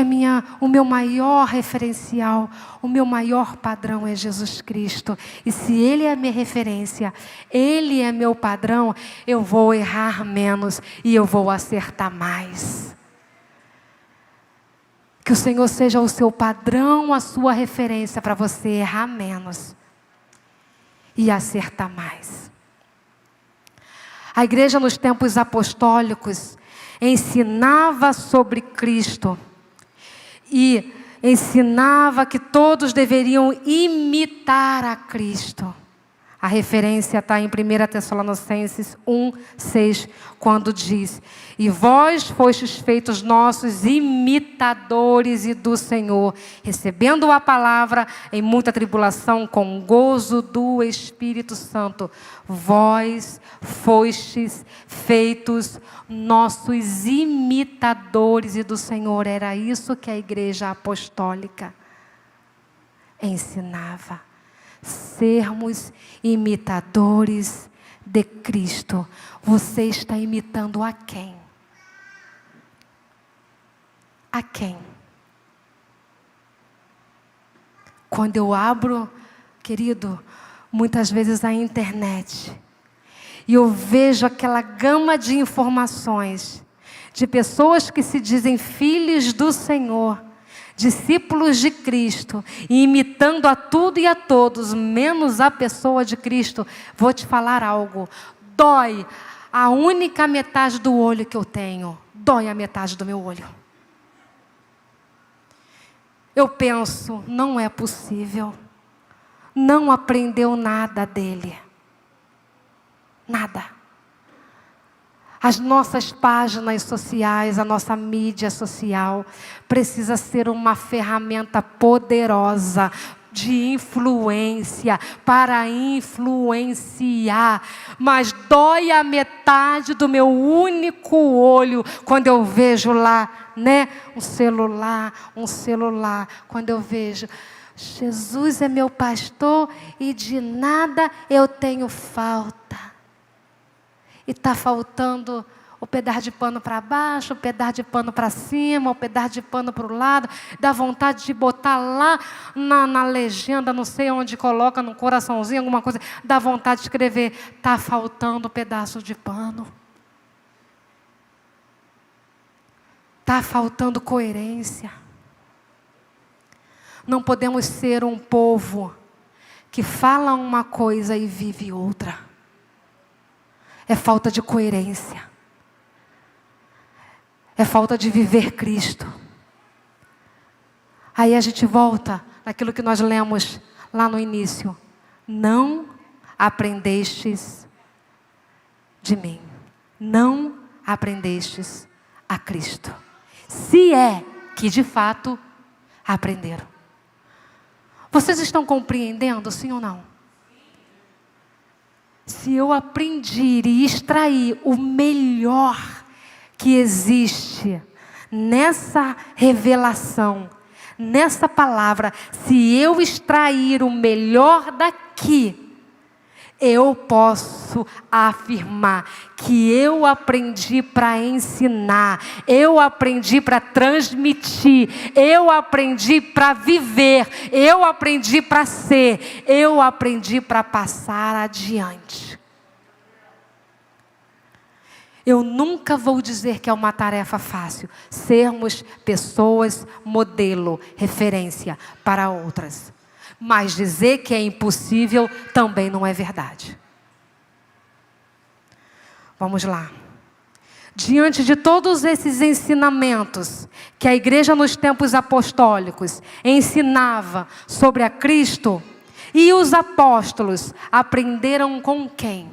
o meu maior referencial, o meu maior padrão é Jesus Cristo. E se Ele é a minha referência, Ele é meu padrão, eu vou errar menos e eu vou acertar mais. Que o Senhor seja o seu padrão, a sua referência para você errar menos e acertar mais. A igreja nos tempos apostólicos ensinava sobre Cristo e ensinava que todos deveriam imitar a Cristo. A referência está em 1 Tessalonicenses 1:6, quando diz: e vós fostes feitos nossos imitadores e do Senhor, recebendo a palavra em muita tribulação, com gozo do Espírito Santo. Vós fostes feitos nossos imitadores e do Senhor. Era isso que a igreja apostólica ensinava. Sermos imitadores de Cristo. Você está imitando a quem? A quem? Quando eu abro, querido, muitas vezes a internet, e eu vejo aquela gama de informações, de pessoas que se dizem filhos do Senhor, discípulos de Cristo, e imitando a tudo e a todos, menos a pessoa de Cristo. Vou te falar algo. Dói a única metade do olho que eu tenho. Dói a metade do meu olho. Eu penso, não é possível. Não aprendeu nada dele. Nada. As nossas páginas sociais, a nossa mídia social precisa ser uma ferramenta poderosa de influência, para influenciar. Mas dói a metade do meu único olho quando eu vejo lá, né, um celular. Quando eu vejo: Jesus é meu pastor e de nada eu tenho falta. E está faltando o pedaço de pano para baixo, o pedaço de pano para cima, o pedaço de pano para o lado. Dá vontade de botar lá na legenda, não sei onde coloca, no coraçãozinho, alguma coisa. Dá vontade de escrever: está faltando um pedaço de pano. Está faltando coerência. Não podemos ser um povo que fala uma coisa e vive outra. É falta de coerência. É falta de viver Cristo. Aí a gente volta naquilo que nós lemos lá no início. Não aprendestes de mim. Não aprendestes a Cristo. Se é que de fato aprenderam. Vocês estão compreendendo, sim ou não? Se eu aprendi e extrair o melhor que existe nessa revelação, nessa palavra, se eu extrair o melhor daqui, eu posso afirmar que eu aprendi para ensinar, eu aprendi para transmitir, eu aprendi para viver, eu aprendi para ser, eu aprendi para passar adiante. Eu nunca vou dizer que é uma tarefa fácil sermos pessoas modelo, referência para outras. Mas dizer que é impossível também não é verdade. Vamos lá. Diante de todos esses ensinamentos que a igreja nos tempos apostólicos ensinava sobre a Cristo, e os apóstolos aprenderam com quem?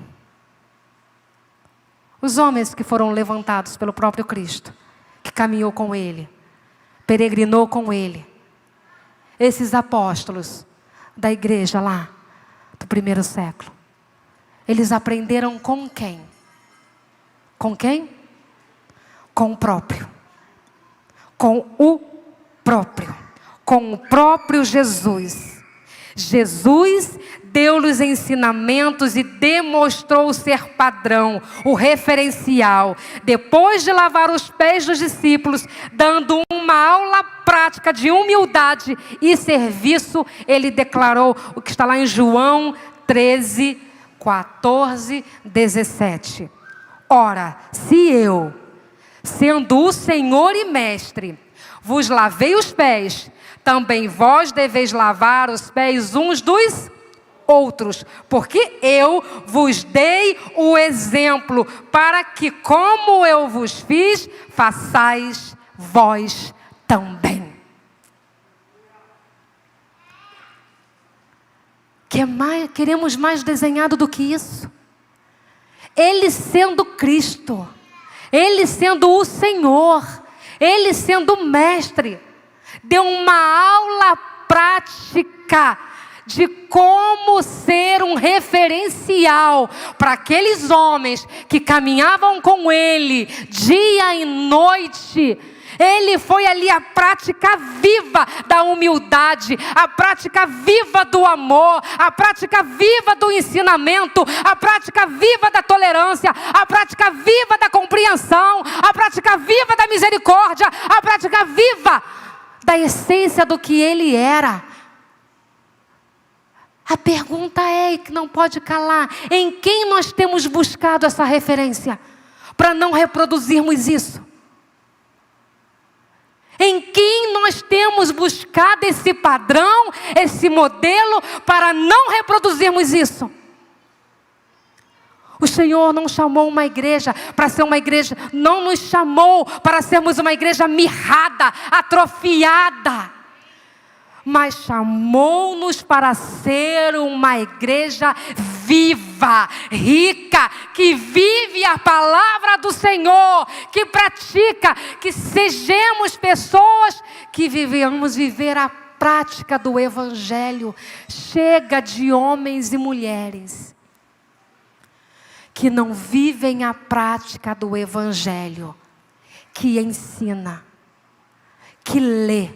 Os homens que foram levantados pelo próprio Cristo, que caminhou com Ele, peregrinou com Ele. Esses apóstolos da igreja lá, do primeiro século, eles aprenderam com quem? Com quem? Com o próprio. Com o próprio. Com o próprio Jesus. Jesus deu-lhes ensinamentos e demonstrou ser padrão, o referencial. Depois de lavar os pés dos discípulos, dando uma aula prática de humildade e serviço, ele declarou o que está lá em João 13, 14, 17. Ora, se eu, sendo o Senhor e Mestre, vos lavei os pés, também vós deveis lavar os pés uns dos outros, porque eu vos dei o exemplo, para que, como eu vos fiz, façais vós também. Queremos mais desenhado do que isso. Ele sendo Cristo, Ele sendo o Senhor, Ele sendo o Mestre, deu uma aula prática de como ser um referencial para aqueles homens que caminhavam com Ele dia e noite. Ele foi ali a prática viva da humildade, a prática viva do amor, a prática viva do ensinamento, a prática viva da tolerância, a prática viva da compreensão, a prática viva da misericórdia, a prática viva da essência do que Ele era. A pergunta é, e que não pode calar, em quem nós temos buscado essa referência para não reproduzirmos isso? Em quem nós temos buscado esse padrão, esse modelo, para não reproduzirmos isso? O Senhor não chamou uma igreja para ser uma igreja, não nos chamou para sermos uma igreja mirrada, atrofiada, mas chamou-nos para ser uma igreja viva, rica, que vive a palavra do Senhor, que pratica, que sejamos pessoas que vivemos viver a prática do Evangelho. Chega de homens e mulheres que não vivem a prática do Evangelho, que ensina, que lê,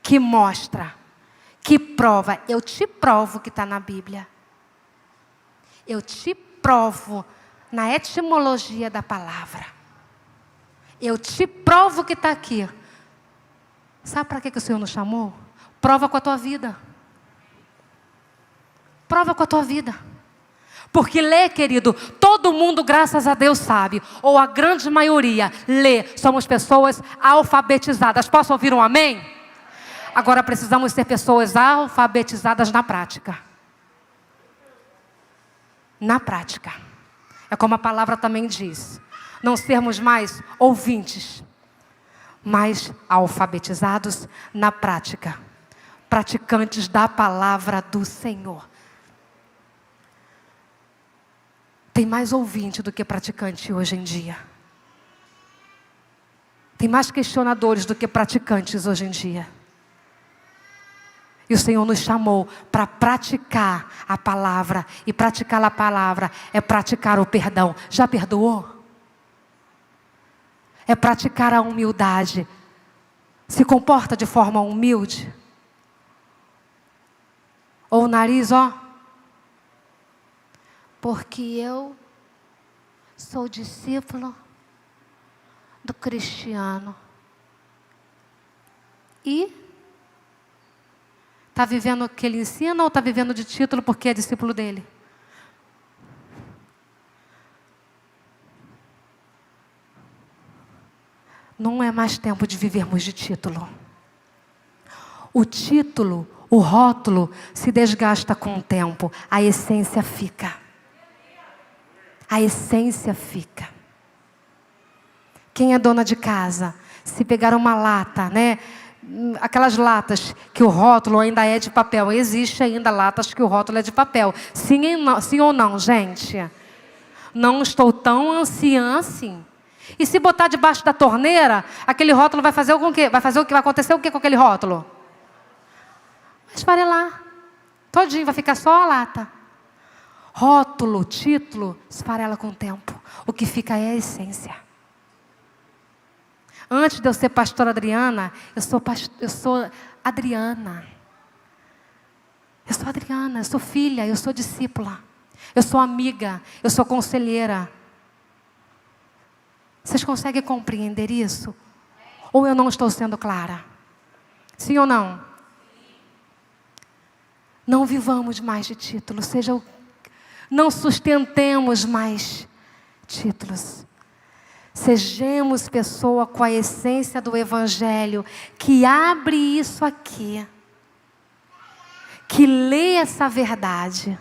que mostra, que prova. Eu te provo que está na Bíblia. Eu te provo na etimologia da palavra. Eu te provo que está aqui. Sabe para que o Senhor nos chamou? Prova com a tua vida. Prova com a tua vida. Porque lê, querido, todo mundo, graças a Deus, sabe. Ou a grande maioria lê. Somos pessoas alfabetizadas. Posso ouvir um amém? Agora precisamos ser pessoas alfabetizadas na prática. Na prática. É como a palavra também diz. Não sermos mais ouvintes, mas alfabetizados na prática. Praticantes da palavra do Senhor. Tem mais ouvinte do que praticante hoje em dia. Tem mais questionadores do que praticantes hoje em dia. E o Senhor nos chamou para praticar a palavra. E praticar a palavra é praticar o perdão. Já perdoou? É praticar a humildade. Se comporta de forma humilde? Ou o nariz, ó. Porque eu sou discípulo do Cristiano. E está vivendo o que ele ensina ou está vivendo de título porque é discípulo dele? Não é mais tempo de vivermos de título. O título, o rótulo, se desgasta com o tempo. A essência fica. A essência fica. Quem é dona de casa, se pegar uma lata, né? Aquelas latas que o rótulo ainda é de papel. Existe ainda latas que o rótulo é de papel. Sim ou não, gente? Não estou tão anciã assim. E se botar debaixo da torneira, aquele rótulo vai fazer o quê? Vai acontecer o quê com aquele rótulo? Vai esfarelar. Todinho, vai ficar só a lata. Rótulo, título, esfarela com o tempo. O que fica é a essência. Antes de eu ser pastora Adriana, eu sou Adriana. Eu sou Adriana, eu sou filha, eu sou discípula. Eu sou amiga, eu sou conselheira. Vocês conseguem compreender isso? Ou eu não estou sendo clara? Sim ou não? Não vivamos mais de títulos. Não sustentemos mais títulos. Sejamos pessoa com a essência do Evangelho, que abre isso aqui, que lê essa verdade,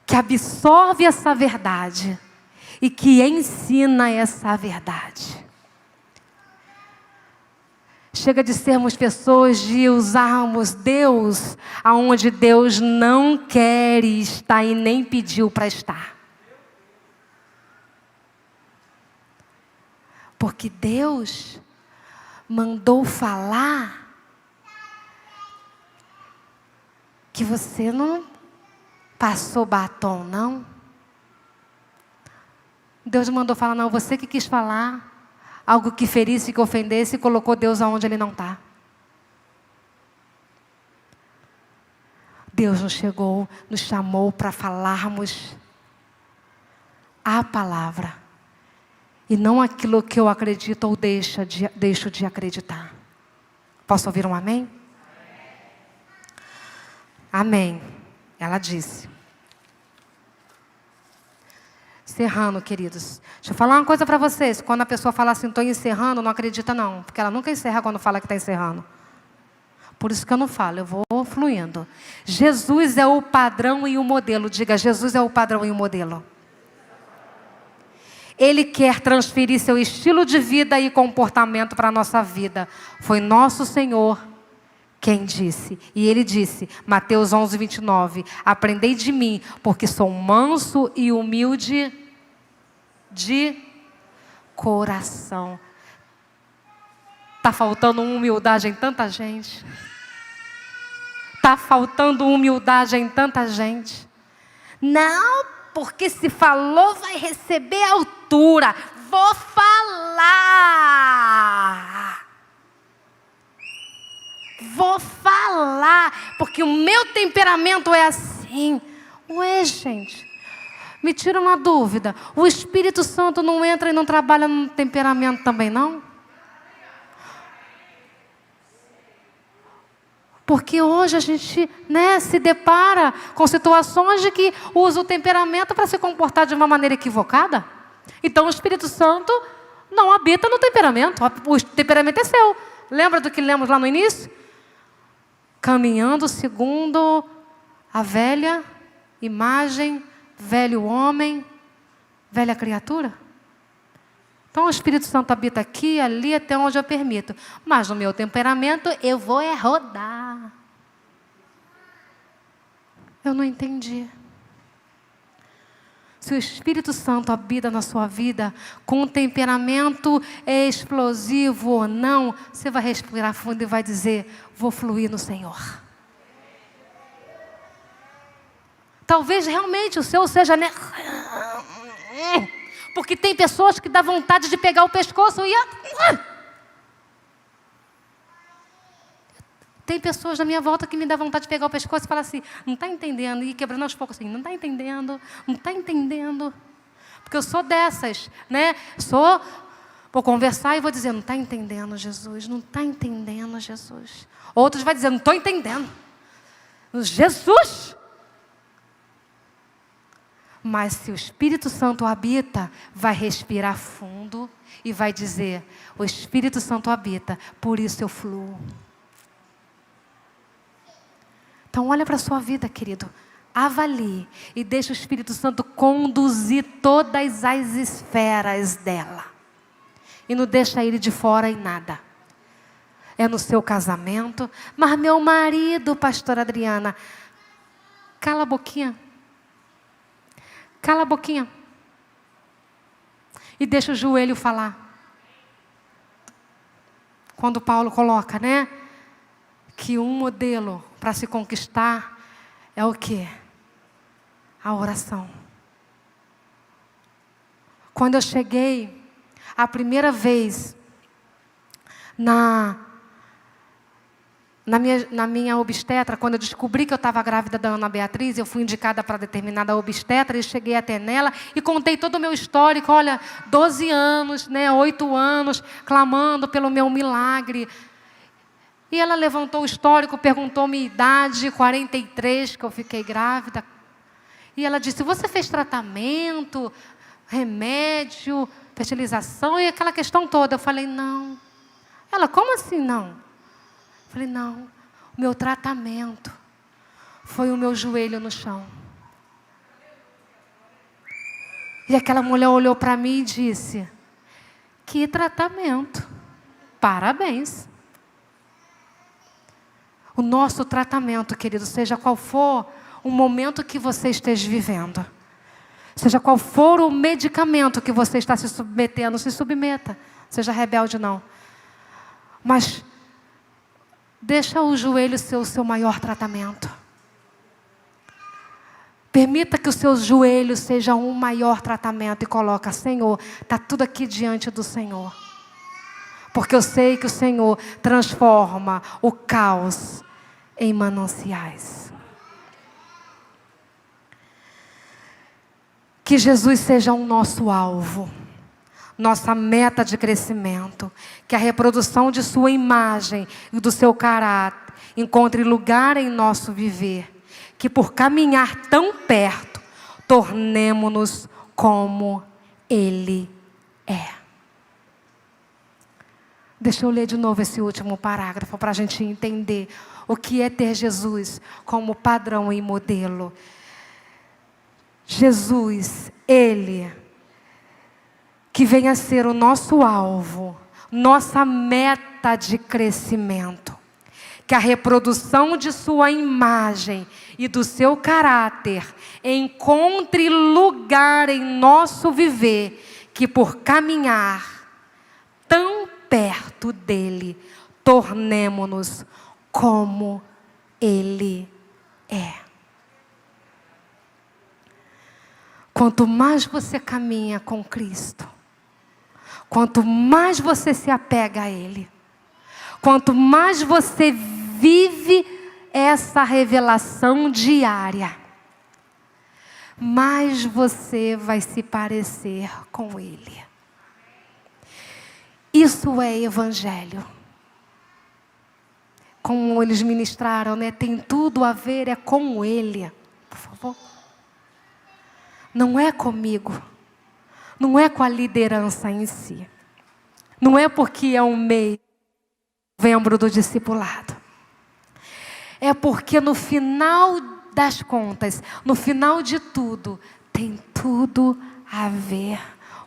que absorve essa verdade e que ensina essa verdade. Chega de sermos pessoas de usarmos Deus aonde Deus não quer estar e nem pediu para estar. Porque Deus mandou falar que você não passou batom, não. Deus mandou falar, não, você que quis falar algo que ferisse, que ofendesse, e colocou Deus aonde Ele não está. Deus nos chegou, nos chamou para falarmos a palavra. E não aquilo que eu acredito ou deixo de acreditar. Posso ouvir um amém? Amém. Ela disse. Encerrando, queridos. Deixa eu falar uma coisa para vocês. Quando a pessoa fala assim, estou encerrando, não acredita não. Porque ela nunca encerra quando fala que está encerrando. Por isso que eu não falo, eu vou fluindo. Jesus é o padrão e o modelo. Diga, Jesus é o padrão e o modelo. Ele quer transferir seu estilo de vida e comportamento para a nossa vida. Foi nosso Senhor quem disse. E Ele disse, Mateus 11, 29, aprendei de mim, porque sou manso e humilde de coração. Está faltando humildade em tanta gente. Está faltando humildade em tanta gente. Não, porque se falou vai receber altura. Vou falar. Vou falar, porque o meu temperamento é assim. Ué, gente, me tira uma dúvida. O Espírito Santo não entra e não trabalha no temperamento também, não? Porque hoje a gente, se depara com situações de que usa o temperamento para se comportar de uma maneira equivocada. Então o Espírito Santo não habita no temperamento. O temperamento é seu. Lembra do que lemos lá no início? Caminhando segundo a velha imagem, velho homem, velha criatura. Então o Espírito Santo habita aqui, ali, até onde eu permito. Mas no meu temperamento eu vou rodar. Eu não entendi. Se o Espírito Santo habita na sua vida, com um temperamento explosivo ou não, você vai respirar fundo e vai dizer, vou fluir no Senhor. Talvez realmente o seu seja... Porque tem pessoas que dá vontade de pegar o pescoço e... Tem pessoas na minha volta que me dá vontade de pegar o pescoço e falar assim, não está entendendo, e quebrando aos poucos assim, não está entendendo, não está entendendo. Porque eu sou dessas, vou conversar e vou dizer, não está entendendo, Jesus, não está entendendo, Jesus. Outros vão dizer, não estou entendendo. Jesus! Mas se o Espírito Santo habita, vai respirar fundo e vai dizer, o Espírito Santo habita, por isso eu fluo. Então olha para a sua vida, querido. Avalie e deixe o Espírito Santo conduzir todas as esferas dela. E não deixa ele de fora em nada. É no seu casamento. Mas meu marido, pastora Adriana, cala a boquinha. Cala a boquinha. E deixa o joelho falar. Quando Paulo coloca, que um modelo para se conquistar é o quê? A oração. Quando eu cheguei a primeira vez na minha obstetra, quando eu descobri que eu estava grávida da Ana Beatriz, eu fui indicada para determinada obstetra e cheguei até nela e contei todo o meu histórico, 12 anos, 8 anos, clamando pelo meu milagre. E ela levantou o histórico, perguntou minha idade, 43, que eu fiquei grávida. E ela disse, você fez tratamento, remédio, fertilização e aquela questão toda? Eu falei, não. Ela, como assim não? Eu falei, não. O meu tratamento foi o meu joelho no chão. E aquela mulher olhou para mim e disse, que tratamento? Parabéns. O nosso tratamento, querido, seja qual for o momento que você esteja vivendo, seja qual for o medicamento que você está se submetendo, se submeta. Seja rebelde, não. Mas deixa o joelho ser o seu maior tratamento. Permita que os seus joelhos sejam um maior tratamento e coloca: Senhor, está tudo aqui diante do Senhor. Porque eu sei que o Senhor transforma o caos em mananciais. Que Jesus seja o nosso alvo, nossa meta de crescimento. Que a reprodução de sua imagem e do seu caráter encontre lugar em nosso viver. Que por caminhar tão perto, tornemo-nos como Ele é. Deixa eu ler de novo esse último parágrafo para a gente entender o que é ter Jesus como padrão e modelo. Jesus, Ele, que vem a ser o nosso alvo, nossa meta de crescimento. Que a reprodução de sua imagem e do seu caráter encontre lugar em nosso viver, que por caminhar tão perto dele, tornemo-nos como Ele é. Quanto mais você caminha com Cristo, quanto mais você se apega a Ele, quanto mais você vive essa revelação diária, mais você vai se parecer com Ele. Isso é evangelho. Como eles ministraram, né? Tem tudo a ver, é com Ele. Por favor. Não é comigo. Não é com a liderança em si. Não é porque é um membro do discipulado. É porque no final das contas, no final de tudo, tem tudo a ver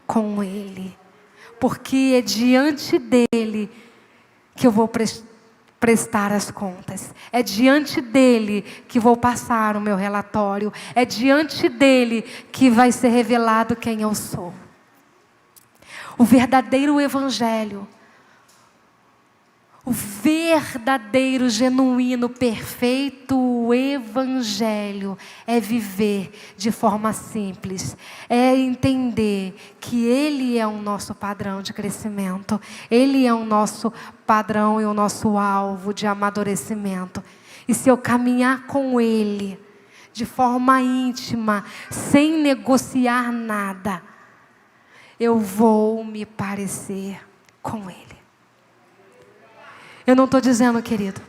com Ele. Porque é diante dEle que eu vou prestar as contas. É diante dEle que vou passar o meu relatório. É diante dEle que vai ser revelado quem eu sou. O verdadeiro evangelho, o verdadeiro, genuíno, perfeito evangelho é viver de forma simples, é entender que Ele é o nosso padrão de crescimento, Ele é o nosso padrão e o nosso alvo de amadurecimento. E se eu caminhar com Ele de forma íntima, sem negociar nada, eu vou me parecer com Ele. Eu não estou dizendo, querido,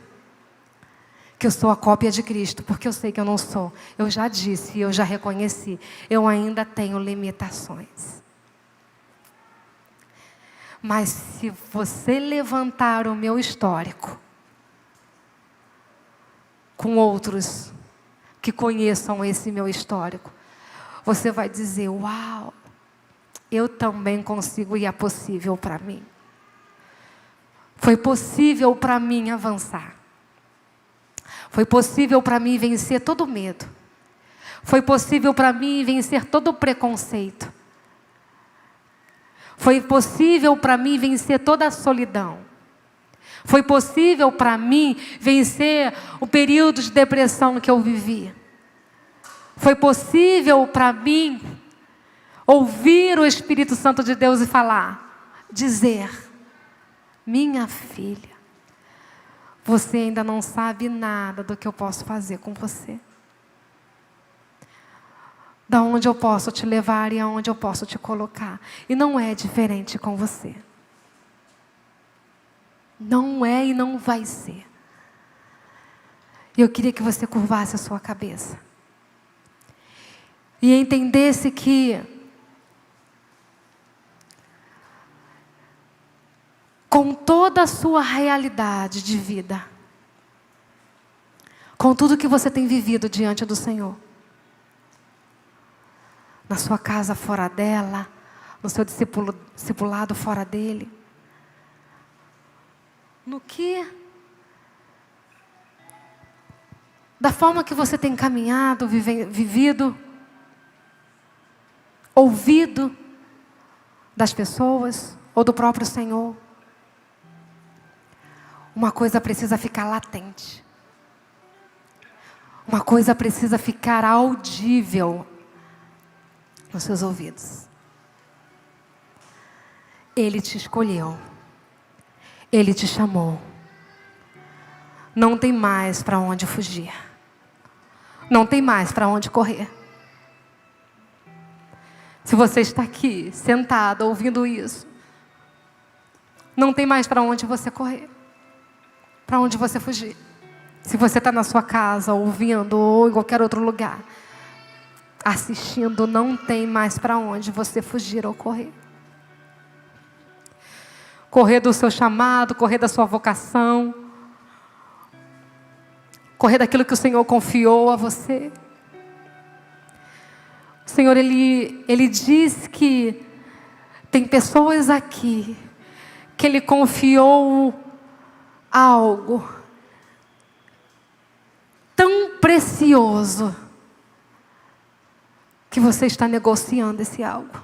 que eu sou a cópia de Cristo, porque eu sei que eu não sou. Eu já disse, eu já reconheci. Eu ainda tenho limitações. Mas se você levantar o meu histórico com outros que conheçam esse meu histórico, você vai dizer: uau, eu também consigo e é possível para mim. Foi possível para mim avançar. Foi possível para mim vencer todo medo. Foi possível para mim vencer todo preconceito. Foi possível para mim vencer toda a solidão. Foi possível para mim vencer o período de depressão que eu vivi. Foi possível para mim ouvir o Espírito Santo de Deus e falar, dizer: minha filha, você ainda não sabe nada do que eu posso fazer com você. Da onde eu posso te levar e aonde eu posso te colocar. E não é diferente com você. Não é e não vai ser. Eu queria que você curvasse a sua cabeça e entendesse que com toda a sua realidade de vida, com tudo que você tem vivido diante do Senhor, na sua casa fora dela, no seu discipulado fora dele, no que da forma que você tem caminhado, vivido, ouvido das pessoas ou do próprio Senhor. Uma coisa precisa ficar latente. Uma coisa precisa ficar audível nos seus ouvidos. Ele te escolheu. Ele te chamou. Não tem mais para onde fugir. Não tem mais para onde correr. Se você está aqui, sentado, ouvindo isso, não tem mais para onde você correr. Para onde você fugir. Se você está na sua casa, ouvindo, ou em qualquer outro lugar, assistindo, não tem mais para onde você fugir ou correr. Correr do seu chamado, correr da sua vocação, correr daquilo que o Senhor confiou a você. O Senhor, Ele diz que tem pessoas aqui que Ele confiou algo tão precioso que você está negociando esse algo.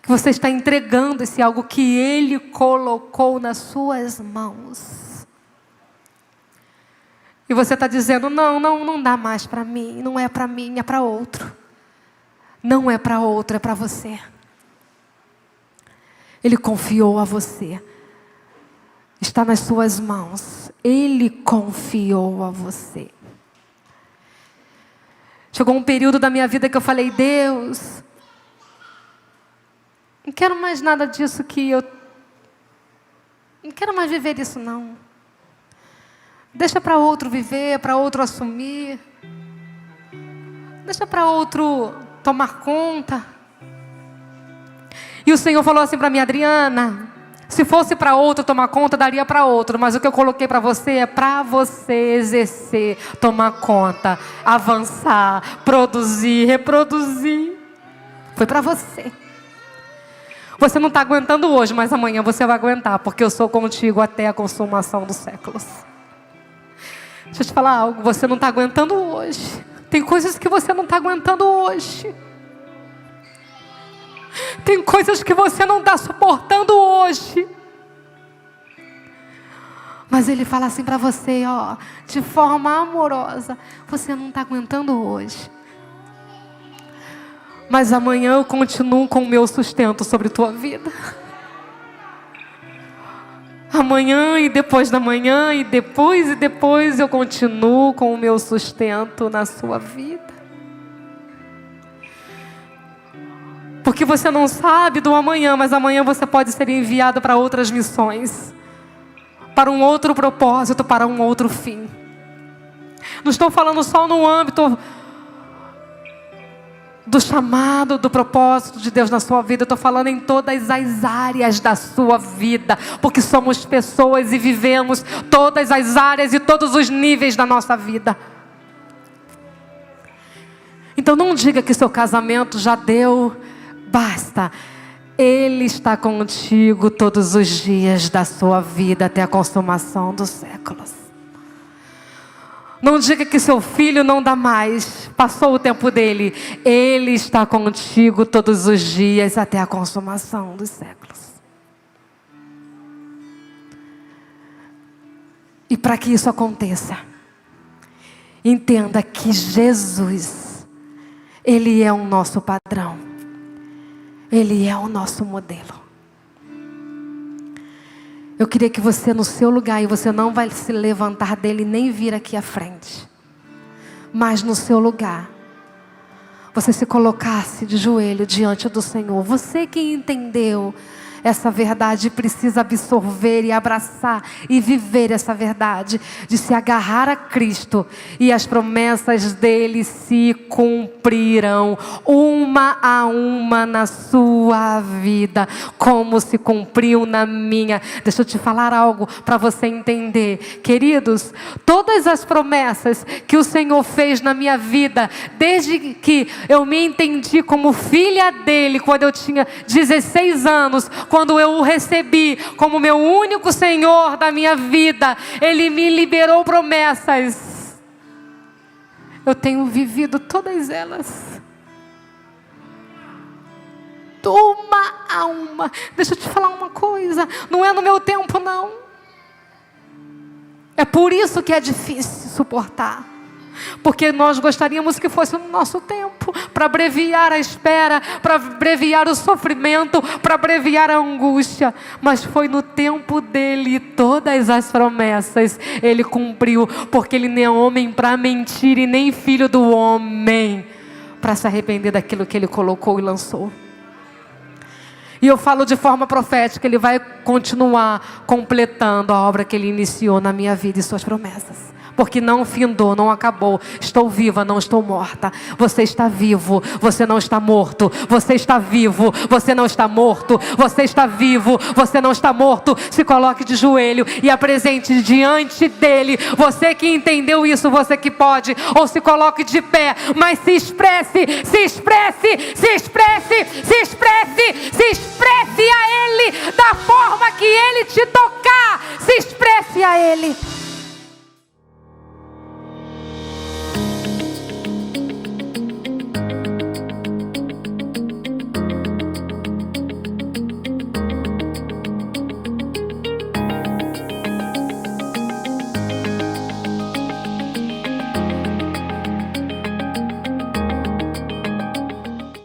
Que você está entregando esse algo que Ele colocou nas suas mãos. E você está dizendo, não dá mais para mim, não é para mim, é para outro. Não é para outro, é para você. Ele confiou a você. Está nas suas mãos. Ele confiou a você. Chegou um período da minha vida que eu falei, Deus, não quero mais nada disso não quero mais viver isso não. Deixa para outro viver, para outro assumir. Deixa para outro tomar conta. E o Senhor falou assim para mim, Adriana, se fosse para outro tomar conta, daria para outro. Mas o que eu coloquei para você é para você exercer, tomar conta, avançar, produzir, reproduzir. Foi para você. Você não está aguentando hoje, mas amanhã você vai aguentar, porque eu sou contigo até a consumação dos séculos. Deixa eu te falar algo, você não está aguentando hoje. Tem coisas que você não está aguentando hoje. Tem coisas que você não está suportando hoje. Mas Ele fala assim para você, ó, de forma amorosa, você não está aguentando hoje. Mas amanhã eu continuo com o meu sustento sobre tua vida. Amanhã e depois da manhã e depois eu continuo com o meu sustento na sua vida. Porque você não sabe do amanhã, mas amanhã você pode ser enviado para outras missões, para um outro propósito, para um outro fim. Não estou falando só no âmbito do chamado, do propósito de Deus na sua vida. Eu estou falando em todas as áreas da sua vida, porque somos pessoas e vivemos todas as áreas e todos os níveis da nossa vida. Então não diga que seu casamento já deu, basta. Ele está contigo todos os dias da sua vida até a consumação dos séculos. Não diga que seu filho não dá mais, passou o tempo dele. Ele está contigo todos os dias até a consumação dos séculos. E para que isso aconteça, entenda que Jesus, Ele é o nosso padrão. Ele é o nosso modelo. Eu queria que você no seu lugar, e você não vai se levantar dele nem vir aqui à frente, mas no seu lugar, você se colocasse de joelho diante do Senhor. Você que entendeu essa verdade precisa absorver e abraçar e viver essa verdade, de se agarrar a Cristo, e as promessas dele se cumprirão uma a uma na sua vida, como se cumpriu na minha. Deixa eu te falar algo para você entender, queridos. Todas as promessas que o Senhor fez na minha vida, desde que eu me entendi como filha dele, quando eu tinha 16 anos, quando eu o recebi como meu único Senhor da minha vida, Ele me liberou promessas. Eu tenho vivido todas elas, uma a uma. Deixa eu te falar uma coisa, não é no meu tempo não. É por isso que é difícil suportar. Porque nós gostaríamos que fosse no nosso tempo, para abreviar a espera, para abreviar o sofrimento, para abreviar a angústia. Mas foi no tempo dele, todas as promessas Ele cumpriu, porque Ele nem é homem para mentir e nem filho do homem para se arrepender daquilo que Ele colocou e lançou. E eu falo de forma profética, Ele vai continuar completando a obra que Ele iniciou na minha vida e suas promessas. Porque não findou, não acabou. Estou viva, não estou morta. Você está vivo, você não está morto. Você está vivo, você não está morto. Você está vivo, você não está morto. Se coloque de joelho e apresente diante dele. Você que entendeu isso, você que pode. Ou se coloque de pé, mas se expresse, se expresse, se expresse, se expresse, se expresse a Ele da forma que Ele te tocar. Se expresse a Ele.